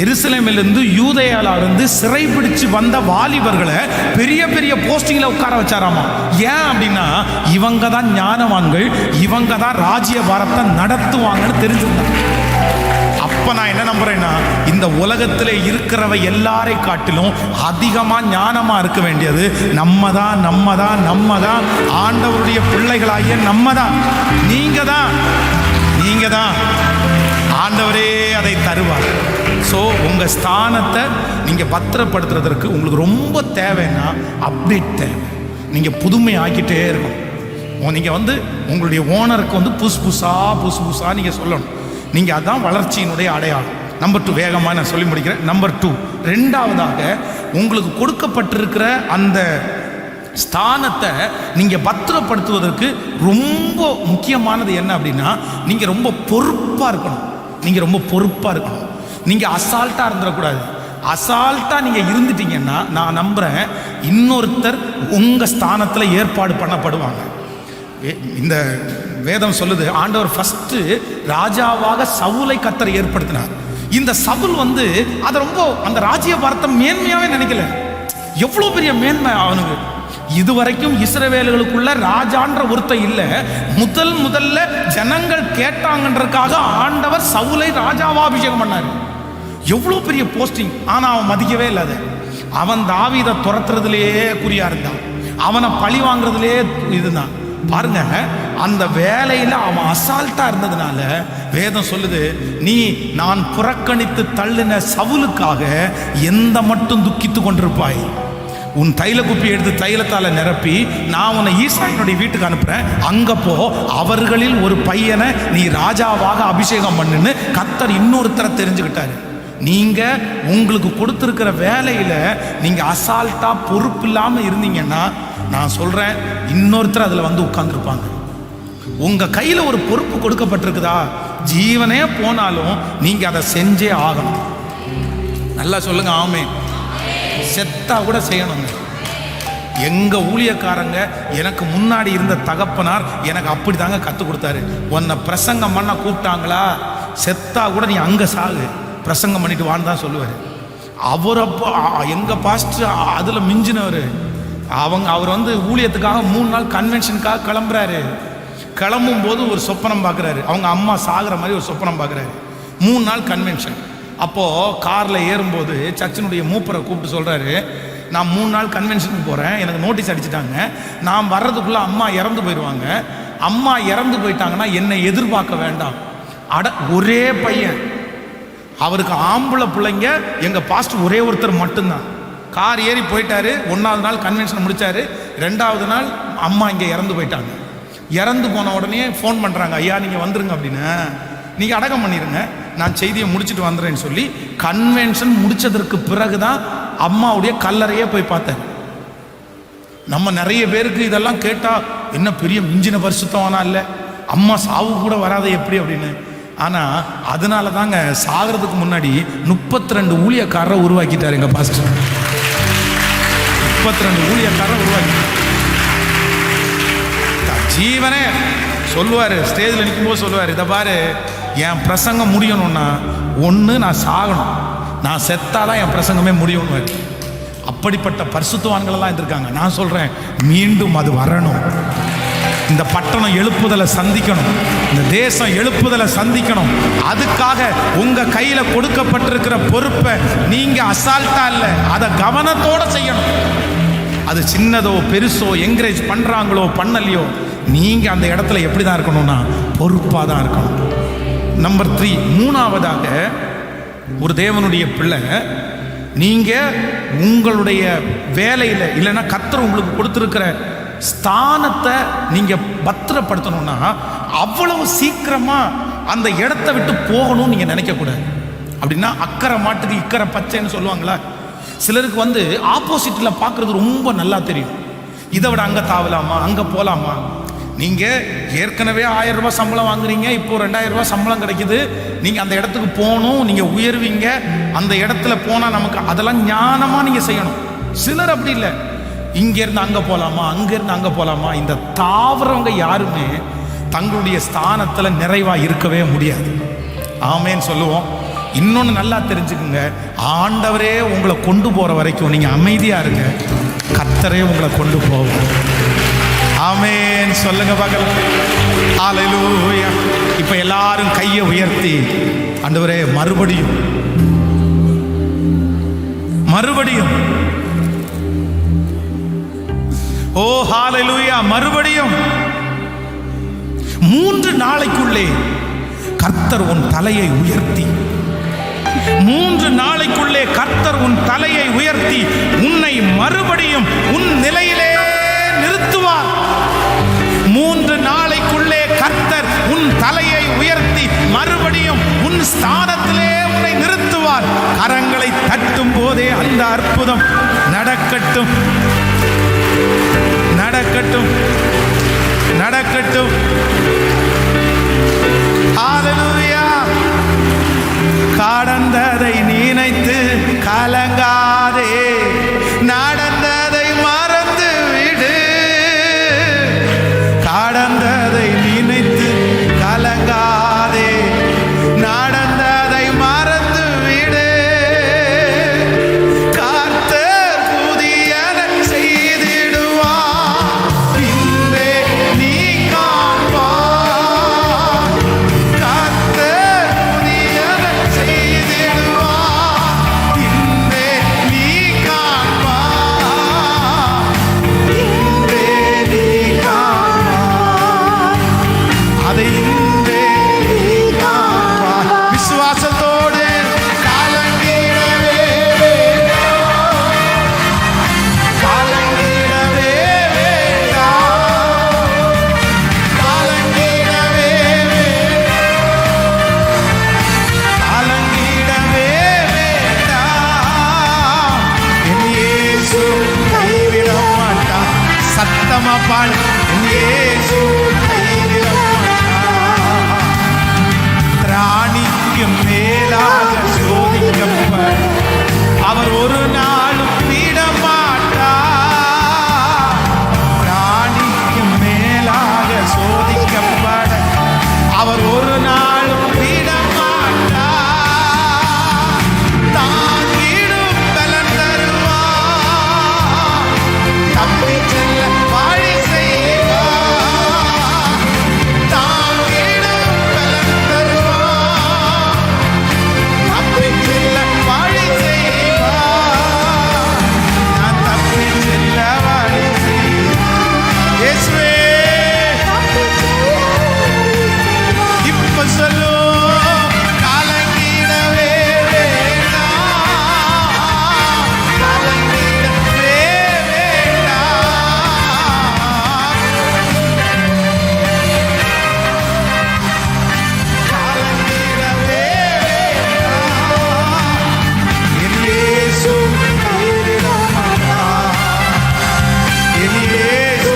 எருசலேமிலிருந்து யூதேயால இருந்து சிறை பிடிச்சு வந்த வாலிபர்களை பெரிய பெரிய போஸ்டிங்ல உட்கார வச்சாராமா. ஏன் அப்படின்னா இவங்க தான் ஞானவான்கள், இவங்க தான் ராஜ்ய பாரத்தை நடத்துவாங்கன்னு தெரிஞ்சிருந்தாங்க. அப்ப நான் என்ன நம்புறேன்னா, இந்த இந்த உலகத்திலே இருக்கிறவ எல்லாரை காட்டிலும் அதிகமா ஞானமா இருக்க வேண்டியது நம்ம தான் ஆண்டவருடைய பிள்ளைகளாகிய நம்ம தான். நீங்க தான் ஆண்டவரே அதை தருவார். ஸோ உங்கள் ஸ்தானத்தை நீங்கள் பத்திரப்படுத்துறதற்கு உங்களுக்கு ரொம்ப தேவைன்னா அப்டேட் தேவை. நீங்கள் புதுமை ஆக்கிட்டே இருக்கணும். நீங்கள் உங்களுடைய ஓனருக்கு புதுசு புதுசாக நீங்கள் சொல்லணும். நீங்கள் அதான் வளர்ச்சியினுடைய அடையாளம். நம்பர் 2, வேகமாக நான் சொல்லி முடிக்கிறேன். நம்பர் 2, ரெண்டாவதாக உங்களுக்கு கொடுக்கப்பட்டிருக்கிற அந்த ஸ்தானத்தை நீங்கள் பத்திரப்படுத்துவதற்கு ரொம்ப முக்கியமானது என்ன அப்படின்னா, நீங்கள் ரொம்ப பொறுப்பாக இருக்கணும். நீங்கள் அசால்ட்டாக இருந்துடக்கூடாது. அசால்ட்டாக நீங்கள் இருந்துட்டீங்கன்னா நான் நம்புகிறேன் இன்னொருத்தர் உங்கள் ஸ்தானத்தில் ஏற்பாடு பண்ணப்படுவாங்க. இந்த வேதம் சொல்லுது, ஆண்டவர் ஃபஸ்ட்டு ராஜாவாக சவுலை கர்த்தர் ஏற்படுத்தினார். இந்த சவுல் அதை ரொம்ப அந்த ராஜ்ய வார்த்தை மேன்மையாகவே நினைக்கல. எவ்வளோ பெரிய மேன்மை அவனுக்கு. இதுவரைக்கும் இஸ்ரவேலுக்குள்ள ராஜான்ற ஒருத்தர் இல்லை. முதல்ல ஜனங்கள் கேட்டாங்கன்றதுக்காக ஆண்டவர் சவுலை ராஜாவா அபிஷேகம் பண்ணார். எவ்வளோ பெரிய போஸ்டிங். ஆனால் அவன் மதிக்கவே இல்லை. அவன் தாவீதை துரத்துறதுலேயே குறியா இருந்தான். அவனை பழி வாங்குறதுலே இதுதான். பாருங்க, அந்த வேலையில் அவன் அசால்ட்டா இருந்ததுனால வேதம் சொல்லுது, நீ நான் புறக்கணித்து தள்ளின சவுலுக்காக எந்த மட்டும் துக்கித்து கொண்டிருப்பாய். உன் தைல குப்பி எடுத்து தைலத்தால நிரப்பி நான் உன்னை ஈசாயினுடைய வீட்டுக்கு அனுப்புறேன், அங்க போ, அவர்களில் ஒரு பையனை நீ ராஜாவாக அபிஷேகம் பண்ணுன்னு கர்த்தர் இன்னொருத்தரை தெரிஞ்சுக்கிட்டாரு. நீங்க உங்களுக்கு கொடுத்திருக்கிற வேலையில நீங்க அசால்ட்டா பொறுப்பு இல்லாம இருந்தீங்கன்னா நான் சொல்றேன் இன்னொருத்தர் அதுல உட்கார்ந்துருப்பாங்க. உங்க கையில ஒரு பொறுப்பு கொடுக்கப்பட்டிருக்குதா, ஜீவனே போனாலும் நீங்க அதை செஞ்சே ஆகணும். நல்லா சொல்லுங்க ஆமென். செத்தா கூட செய்யணுங்க. எங்க ஊழியக்காரங்க எனக்கு முன்னாடி இருந்த தகப்பனார் எனக்கு அப்படி தாங்க கற்றுக் கொடுத்தாரு. உன்னை பிரசங்கம் பண்ண கூப்பிட்டாங்களா, செத்தா கூட நீ அங்க சாகு, பிரசங்கம் பண்ணிட்டு வான்னு தான் சொல்லுவார். அவர் அப்போ எங்க பாஸ்டர் அதுல மிஞ்சினவர். அவர் ஊழியத்துக்காக 3 நாள் கன்வென்ஷனுக்காக கிளம்புறாரு. கிளம்பும் போது ஒரு சொப்பனம் பார்க்குறாரு. அவங்க அம்மா சாகிற மாதிரி ஒரு சொப்பனம் பார்க்குறாரு. 3 நாள் கன்வென்ஷன். அப்போது காரில் ஏறும்போது சர்ச்சினுடைய மூப்பரை கூப்பிட்டு சொல்கிறாரு, நான் 3 நாள் கன்வென்ஷனுக்கு போகிறேன், எனக்கு நோட்டீஸ் அடிச்சிட்டாங்க, நான் வர்றதுக்குள்ளே அம்மா இறந்து போயிடுவாங்க. அம்மா இறந்து போயிட்டாங்கன்னா என்னை எதிர்பார்க்க வேண்டாம். ஒரே பையன், அவருக்கு ஆம்பளை பிள்ளைங்க, எங்கள் பாஸ்டர் ஒரே ஒருத்தர் மட்டும்தான். கார் ஏறி போயிட்டாரு. 1வது நாள் கன்வென்ஷன் முடித்தார். 2வது நாள் அம்மா இங்கே இறந்து போயிட்டாங்க. இறந்து போன உடனே ஃபோன் பண்ணுறாங்க, ஐயா நீங்கள் வந்துருங்க அப்படின்னு, நீங்கள் அடக்கம் பண்ணிடுங்க, நான் செய்தியை முடிச்சுட்டு வந்துடுறேன்னு சொல்லி கன்வென்ஷன் முடித்ததற்கு பிறகு தான் அம்மாவுடைய கல்லறையே போய் பார்த்தேன். நம்ம நிறைய பேருக்கு இதெல்லாம் கேட்டால் என்ன பெரிய மிஞ்சின பரிசுத்தமானா இல்லை, அம்மா சாவு கூட வராத எப்படி அப்படின்னு. ஆனால் அதனால தாங்க சாகிறதுக்கு முன்னாடி 32 ஊழியக்காரரை உருவாக்கிட்டார் எங்கள் பாஸ்டர். 32 ஊழியக்காரரை உருவாக்கிட்டார். ஜீவனே சொல்லுவார், ஸ்டேஜில் நிற்கும்போது சொல்லுவார், இதை பாரு, என் பிரசங்கம் முடியணும்னா ஒன்று நான் சாகணும், நான் செத்தாதான் என் பிரசங்கமே முடியணும். அப்படிப்பட்ட பரிசுத்தவான்களெல்லாம் இருந்திருக்காங்க. நான் சொல்கிறேன் மீண்டும் அது வரணும். இந்த பட்டணம் எழுப்புதலை சந்திக்கணும், இந்த தேசம் எழுப்புதலை சந்திக்கணும். அதுக்காக உங்கள் கையில் கொடுக்கப்பட்டிருக்கிற பொறுப்பை நீங்கள் அசால்ட்டா இல்லை, அதை கவனத்தோடு செய்யணும். அது சின்னதோ பெருசோ என்கரேஜ் பண்ணுறாங்களோ பண்ணலையோ, நீங்கள் அந்த இடத்துல எப்படி தான் இருக்கணும்னா பொறுப்பாக தான் இருக்கணும். நம்பர் 3, 3ஆவதாக ஒரு தேவனுடைய பிள்ளை, நீங்கள் உங்களுடைய வேலையில் இல்லைன்னா கர்த்தர் உங்களுக்கு கொடுத்துருக்கிற ஸ்தானத்தை நீங்கள் பத்திரப்படுத்தணும்னா அவ்வளவு சீக்கிரமாக அந்த இடத்த விட்டு போகணும்னு நீங்கள் நினைக்கக்கூடாது. அப்படின்னா அக்கறை மாட்டுக்கு இக்கரை பச்சைன்னு சொல்லுவாங்களா, சிலருக்கு ஆப்போசிட்டில் பார்க்குறது ரொம்ப நல்லா தெரியும். இதை விட அங்கே தாவலாமா, அங்கே போகலாமா. நீங்கள் ஏற்கனவே 1000 ரூபாய் சம்பளம் வாங்குறீங்க, இப்போ 2000 ரூபாய் சம்பளம் கிடைக்குது, நீங்கள் அந்த இடத்துக்கு போகணும், நீங்கள் உயர்வீங்க. அந்த இடத்துல போனால் நமக்கு அதெல்லாம் ஞானமாக நீங்கள் செய்யணும். சிலர் அப்படி இல்லை, இங்கேருந்து அங்கே போகலாமா, அங்கேருந்து அங்கே போகலாமா. இந்த தாவரவங்க யாருமே தங்களுடைய ஸ்தானத்தில் நிறைவாக இருக்கவே முடியாது. ஆமேன்னு சொல்லுவோம். இன்னொன்று நல்லா தெரிஞ்சுக்குங்க, ஆண்டவரே உங்களை கொண்டு போகிற வரைக்கும் நீங்கள் அமைதியாக இருங்க, கர்த்தரே உங்களை கொண்டு போவோம். ஆமேன் சொல்லுங்க பார்க்கலாம். ஹல்லேலூயா. இப்போ எல்லாரும் கையை உயர்த்தி, ஆண்டவரே மறுபடியும் மறுபடியும். ஓ ஹalleluya, மறுபடியும் 3 நாளைக்குள்ளே கர்த்தர் உன் தலையை உயர்த்தி, 3 நாளைக்குள்ளே கர்த்தர் உன் தலையை உயர்த்தி உன்னை மறுபடியும் உன் நிலையிலே நிறுத்துவார். 3 நாளைக்குள்ளே கர்த்தர் உன் தலையை உயர்த்தி மறுபடியும் உன் ஸ்தானத்திலே உன்னை நிறுத்துவார். கரங்களை தட்டும் போதே அந்த அற்புதம் நடக்கட்டும், நடக்கட்டும், நடக்கட்டும். ஹalleluya. கடந்ததை நினைத்து கலங்காதே, நடந்ததை மறந்து விடு. கடந்ததை நினைத்து கலங்காதே, நடந்ததை மறந்து விடு. கர்த்தர் புதியன செய்திடுவார், இன்றே நீ காண்பாய். கர்த்தர் புதியன செய்திடுவார், இன்றே நீ காண்பாய். இன்றே நீ காண்பாய், அதை இன்றே நீ காண்பாய். விசுவாசத்தோடு கலங்கிடவே வேண்டாம், கலங்கிடவே வேண்டாம், கலங்கிடவே வேண்டாம், கலங்கிடவே வேண்டாம். என் இயேசு கைவிட மாட்டார். சத்தமா பாடு, என் இயேசு கைவிட மாட்டார். திராணிக்கு மேலாக சோதிக்கப்பட அவர் ஒரு நாளும் விட மாட்டார். திராணிக்கு மேலாக சோதிக்கப்பட அவர் ஒரு நாளும் விட மாட்டார். தாங்கிடும் பலன் தருவார், தப்பி செல்ல வழி செய்வார். தாங்கிடும் பலன் தருவார், தப்பி செல்ல வழி செய்வார். நான் தப்பி செல்ல வழி செய்வார். இயேசுவே, இப்ப சொல்லு, கலங்கிடவே வேண்டாம், கலங்கிடவே வேண்டாம், கலங்கிடவே வேண்டாம். என் இயேசு கைவிட மாட்டார், என் இயேசு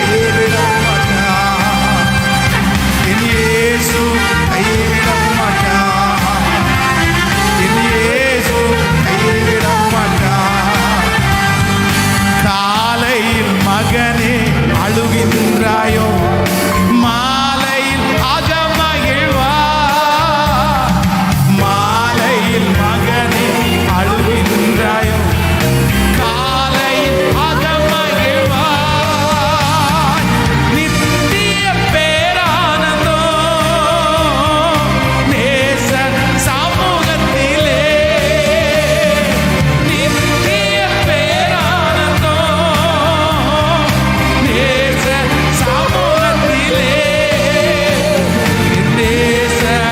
கைவிட மாட்டார், என் இயேசு கைவிட மாட்டார், என் இயேசு கைவிட மாட்டார். காலையில் மகனே அழுகின்றாயோ, மாலையில் அகமகிழ்வார். மாலையில் மகனே அழுகின்றாயோ, காலையில் அகமகிழ்வார். நித்திய பேரானந்தம் நேசர் சமூகத்திலே, நித்திய பேரானந்தம் நேசர் சமூகத்திலே, நேசர்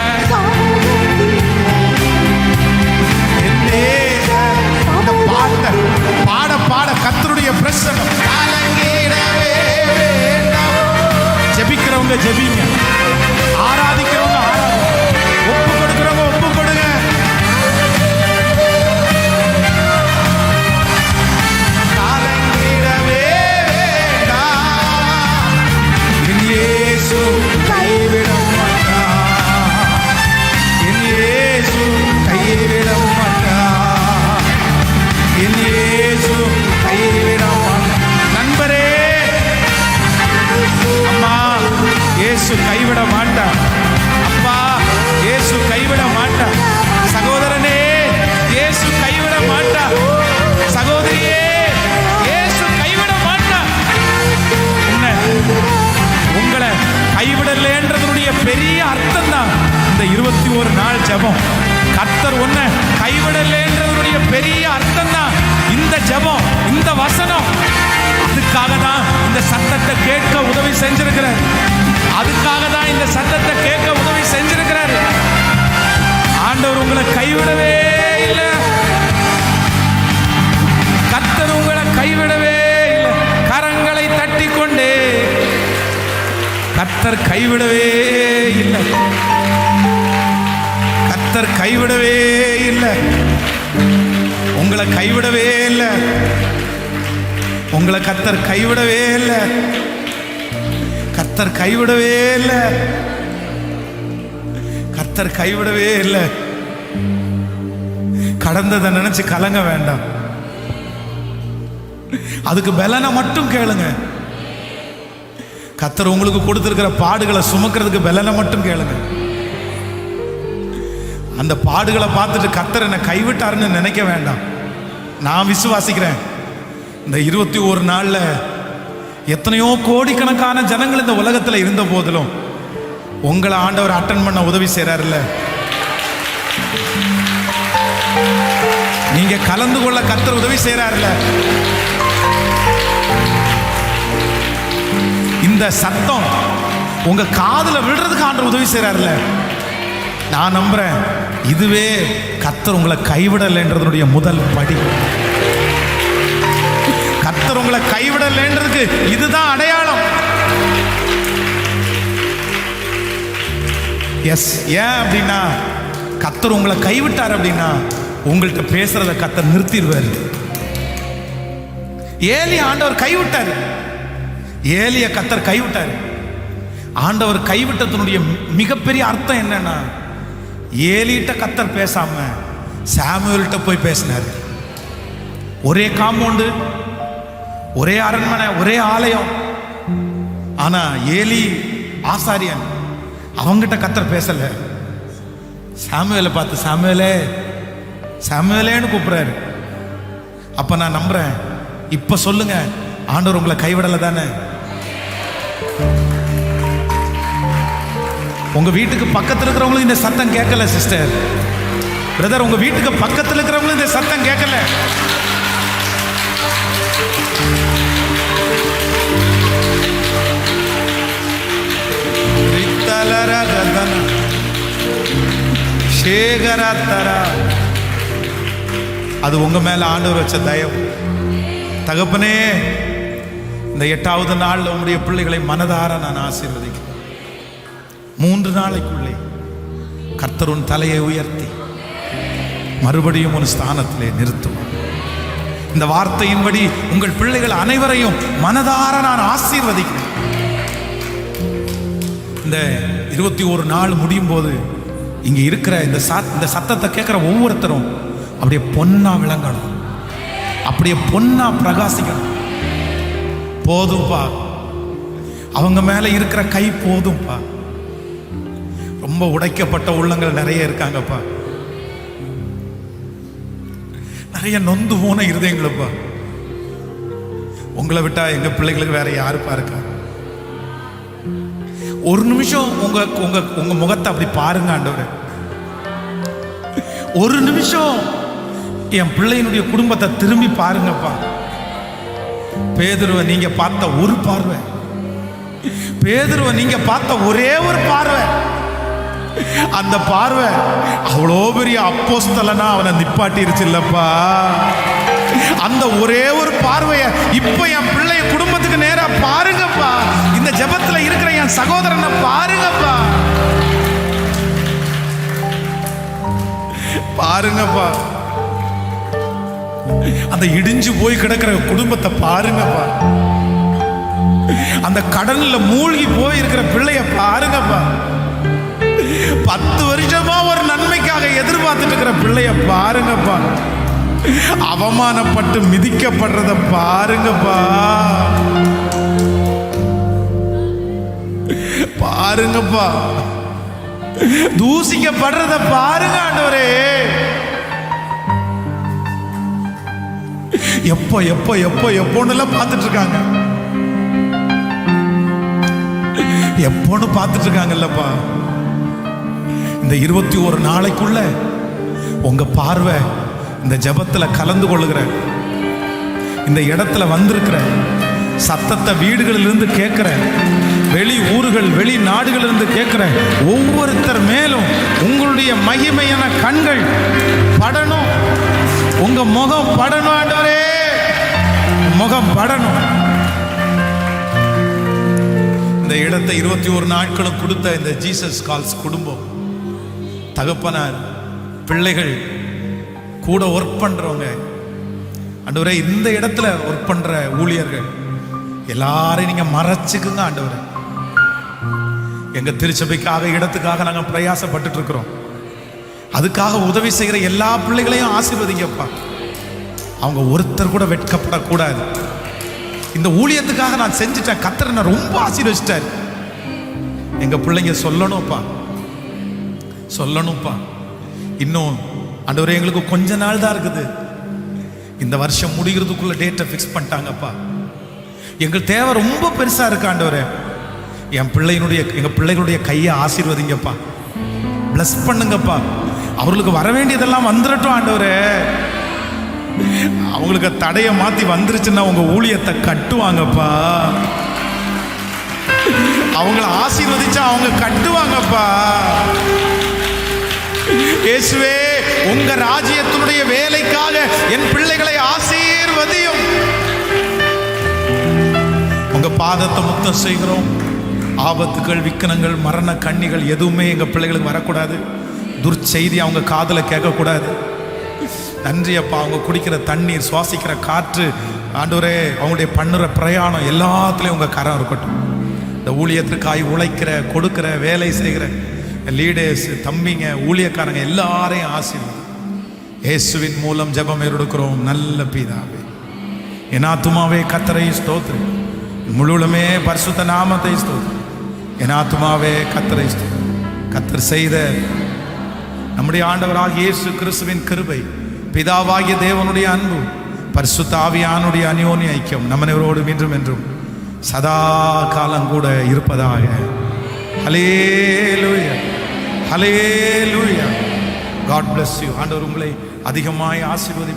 இந்த பாட்டை பாட பாட கர்த்தருடைய பிரசன்னம் கலங்கிடவே வேண்டாம். ஜெபிக்கிறவங்க ஜெபிங்க, ஆராதிக்கிறவங்க ஆராதிங்க, ஒப்பு கொடுக்கிறவங்க ஒப்பு கொடுங்க. கலங்கிடவே வேண்டாம், என் இயேசு கைவிட மாட்டார், என் இயேசு கைவிட மாட்டார், என் இயேசு கைவிட மாட்டார். நண்பரே, அம்மா, இயேசு கைவிட மாட்டார். அப்பா, இயேசு கைவிட மாட்டார். சகோதரனே, இயேசு கைவிட மாட்டார். சகோதரியே, இயேசு கைவிட மாட்டார். என்ன, உங்களை கைவிடலைன்றதுடைய பெரிய அர்த்தம் தான் இந்த 21 நாள் ஜெபம். கர்த்தர் உன்னை கைவிடலைன்றதுடைய பெரிய அர்த்தம் தான் இந்த ஜெபம், இந்த வசனம். அதுக்காக தான் இந்த சத்தத்தை கேட்க உதவி செஞ்சிருக்கிறார். அதுக்காக தான் இந்த சத்தத்தை கேட்க உதவி செஞ்சிருக்கிறார். ஆண்டவர் உங்களை கைவிடவே இல்லை. கர்த்தர் உங்களை கைவிடவே இல்லை. கரங்களை தட்டி கொண்டே, கர்த்தர் கைவிடவே இல்லை. கர்த்தர் கைவிடவே இல்லை. உங்களை கைவிடவே இல்லை. உங்களை கர்த்தர் கைவிடவே இல்லை. கர்த்தர் கைவிடவே இல்லை. கர்த்தர் கைவிடவே இல்லை. கடந்ததை நினைச்சு கலங்க வேண்டாம். அதுக்கு பலனை மட்டும் கேளுங்க. கர்த்தர் உங்களுக்கு கொடுத்திருக்கிற பாடுகளை சுமக்கிறதுக்கு பலனை மட்டும் கேளுங்க. அந்த பாடுகளை பார்த்துட்டு கர்த்தர் என்னை கைவிட்டாருன்னு நினைக்க வேண்டாம். நான் விசுவாசிக்கிறேன், இந்த 21 நாள்ல எத்தனையோ கோடிக்கணக்கான ஜனங்கள் இந்த உலகத்தில் இருந்த போதிலும் உங்களை ஆண்டவர் அட்டன் பண்ண உதவி செய்றாருல்ல. நீங்க கலந்து கொள்ள கர்த்தர் உதவி செய்றாருல்ல. இந்த சத்தம் உங்க காதுல விழுறதுக்கு ஆண்டவர் உதவி செய்றாருல்ல. நான் நம்புறேன், இதுவே கர்த்தர் உங்களை கைவிடலைன்றதுடைய முதல் படி. கர்த்தர் உங்களை கைவிடலைன்றதுக்கு இதுதான் அடையாளம். எஸ், ஏன் அப்படின்னா கர்த்தர் உங்களை கைவிட்டார் அப்படின்னா உங்கள்கிட்ட பேசுறத கர்த்தர் நிறுத்திடுவார். ஏலியா ஆண்டவர் கைவிட்டார். ஏலிய கர்த்தர் கைவிட்டார். ஆண்டவர் கைவிட்டதனுடைய மிகப்பெரிய அர்த்தம் என்னன்னா, ஏலிட்ட கர்த்தர் பேசாம சாமுவேல்கிட்ட போய் பேசினார். ஒரே காம்பவுண்டு, ஒரே அரண்மனை, ஒரே ஆலயம். ஆனா ஏலி ஆசாரியன், அவங்கிட்ட கர்த்தர் பேசல. சாமுவேலை பார்த்து சாமுவேலே சாமுவேலேன்னு கூப்பிடுறாரு. அப்ப நான் நம்புறேன், இப்ப சொல்லுங்க, ஆண்டவர் உங்களை கைவிடல தானே? உங்க வீட்டுக்கு பக்கத்தில் இருக்கிறவங்களும் இந்த சத்தம் கேட்கல சிஸ்டர், பிரதர். உங்க வீட்டுக்கு பக்கத்தில் இருக்கிறவங்களும் இந்த சத்தம் கேட்கல. அது உங்க மேல ஆண்டவர் வச்ச தயவு. தகப்பனே, இந்த 8வது நாள் உங்களுடைய பிள்ளைகளை மனதார நான் ஆசீர்வதிக்கிறேன். 3 நாளைக்குள்ளே கர்த்தர் உன் தலையை உயர்த்தி மறுபடியும் ஒரு ஸ்தானத்திலே நிறுத்துவார். இந்த வார்த்தையின்படி உங்கள் பிள்ளைகள் அனைவரையும் மனதார நான் ஆசீர்வதிக்கிறேன். இந்த 21 நாள் முடியும் போது இங்க இருக்கிற இந்த சத்தத்தை கேட்கிற ஒவ்வொருத்தரும் அப்படியே பொன்னா விளங்கணும், அப்படியே பொன்னா பிரகாசிக்கணும். போதும்பா, அவங்க மேல இருக்கிற கை போதும்பா. ரொம்ப உடைக்கப்பட்ட உள்ளங்கள் நிறைய இருக்காங்கப்பா. நிறைய நொந்து போன இருதயங்களுப்பா. உங்களை விட்டா எங்க பிள்ளைகளுக்கு வேற யாருப்பா இருக்கா? ஒரு நிமிஷம் உங்க உங்க உங்க முகத்தை அப்படி பாருங்க ஆண்டவரே. ஒரு நிமிஷம் என் பிள்ளையினுடைய குடும்பத்தை திரும்பி பாருங்கப்பா. பேதுருவை நீங்க பார்த்த ஒரு பார்வை, பேதுருவை நீங்க பார்த்த ஒரே ஒரு பார்வை, அந்த பார்வை அவ்வளோ பெரிய அப்போஸ்தலனா அவனை நிப்பாட்டிருச்சு இல்லப்பா. அந்த ஒரே ஒரு பார்வையை இப்ப என் பிள்ளைய குடும்பத்துக்கு நேரா பாருங்கப்பா. இந்த ஜெபத்துல இருக்கிற என் சகோதரனை பாருங்கப்பா, பாருங்கப்பா. அந்த இடிஞ்சு போய் கிடக்கிற குடும்பத்தை பாருங்கப்பா. அந்த கடல்ல மூழ்கி போய் இருக்கிற பிள்ளைய பாருங்கப்பா. 10 வருஷமா ஒரு நன்மைக்காக எதிர்பார்த்துட்டு இருக்கிற பிள்ளைய பாருங்கப்பா. அவமானப்பட்டு மிதிக்கப்படுறத பாருங்கப்பா, பாருங்கப்பா. தூசிக்கப்படுறத பாருங்க ஆண்டவரே. எப்போ எப்போ எப்போ எப்போன்னு பார்த்துட்டு இருக்காங்க, எப்போன்னு பார்த்துட்டு இருக்காங்கல்லப்பா. இந்த 21 நாளைக்குள்ள உங்க பார்வை இந்த ஜெபத்துல கலந்து கொள்ளுகிற, இந்த இடத்துல வந்திருக்கிற சத்தத்தை வீடுகளிலிருந்து கேட்கிற, வெளி ஊர்கள் வெளி நாடுகளிலிருந்து கேட்கிற ஒவ்வொருத்தர் மேலும் உங்களுடைய மகிமையான கண்கள் படணும். உங்க முகம் படணும் ஆண்டவரே, முகம் படணும். இந்த இடத்தை 21 நாட்களும் கொடுத்த இந்த ஜீசஸ் கால்ஸ் குடும்பம், தகப்பனார், பிள்ளைகள், கூட ஒர்க் பண்றவங்க ஆண்டவரே, இந்த இடத்துல ஒர்க் பண்ற ஊழியர்கள் எல்லாரையும் நீங்க மறைச்சுக்குங்க ஆண்டவரே. எங்க திருச்சபைக்காக இடத்துக்காக நாங்க பிரயாசப்பட்டு இருக்கிறோம். அதுக்காக உதவி செய்கிற எல்லா பிள்ளைகளையும் ஆசீர்வதிங்கப்பா. அவங்க ஒருத்தர் கூட வெட்கப்படக்கூடாது. இந்த ஊழியத்துக்காக நான் செஞ்சுட்டேன், கர்த்தர் என்ன ரொம்ப ஆசீர்வதிச்சிட்டார். எங்க பிள்ளைங்க சொல்லணும்ப்பா, சொல்லணும்ப்பா. இன்னும் ஆண்டவரே எங்களுக்கு கொஞ்ச நாள் தான் இருக்குது, இந்த வருஷம் முடிகிறதுக்குள்ள டேட்டை ஃபிக்ஸ் பண்ணிட்டாங்கப்பா. எங்கள் தேவை ரொம்ப பெருசா இருக்கு ஆண்டவரே. எங்க பிள்ளைகளுடைய கையை ஆசீர்வதிங்கப்பா, பிளஸ் பண்ணுங்கப்பா. அவர்களுக்கு வர வேண்டியதெல்லாம் வந்துடட்டும் ஆண்டவரே. அவங்களுக்கு தடையை மாத்தி வந்துருச்சுன்னா உங்க ஊழியத்தை கட்டுவாங்கப்பா. அவங்கள ஆசீர்வதிச்சா அவங்க கட்டுவாங்கப்பா. இயேசுவே, உங்க ராஜ்யத்தினுடைய வேலைக்காக என் பிள்ளைகளை ஆசீர்வதியும். உங்க பாதத்தை முத்தம் செய்கிறோம். ஆபத்துகள், விக்கனங்கள், மரண கண்ணிகள் எதுவுமே எங்க பிள்ளைகளுக்கு வரக்கூடாது. துர்ச்செய்தி அவங்க காதுல கேட்கக்கூடாது. நன்றி அப்பா. அவங்க குடிக்கிற தண்ணீர், சுவாசிக்கிற காற்று ஆண்டவரே, அவங்களுடைய பண்ணுற பிரயாணம் எல்லாத்துலயும் உங்க கரம் இருக்கட்டும். இந்த ஊழியத்திற்காய் உழைக்கிற, கொடுக்கிற, வேலை செய்கிற லீடர்ஸ், தம்பிங்க, ஊழியக்காரங்க எல்லாரையும் ஆசீர்வதி. இயேசுவின் மூலம் ஜெபம் எடுக்கிறோம் நல்ல பிதாவே. என் ஆத்துமாவே கர்த்தரை ஸ்தோத்திரி, முழுவதுமே பரிசுத்த நாமத்தை ஸ்தோத்திரி. என் ஆத்துமாவே கர்த்தரை ஸ்தோத்திரி. கர்த்தர் செய்த நம்முடைய ஆண்டவராகிய இயேசு கிறிஸ்துவின் கிருபை, பிதாவாகிய தேவனுடைய அன்பு, பரிசுத்த ஆவியானுடைய அந்யோன்ய ஐக்கியம் நம்மனவரோடு மீண்டும் என்றும் சதா காலம் கூட இருப்பதாக. Hallelujah, hallelujah. God bless you. ஆண்டவர் உங்களை அதிகமாய் ஆசீர்வதி.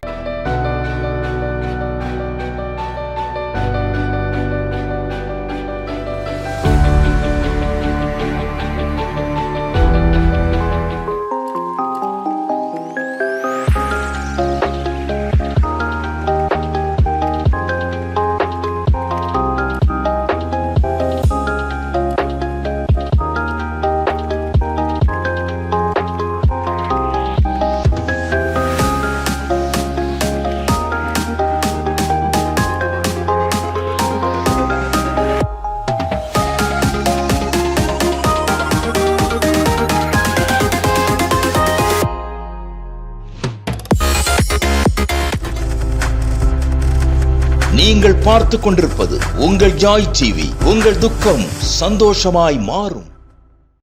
நீங்கள் பார்த்து கொண்டிருப்பது உங்கள் ஜாய் டிவி. உங்கள் துக்கம் சந்தோஷமாய் மாறும்.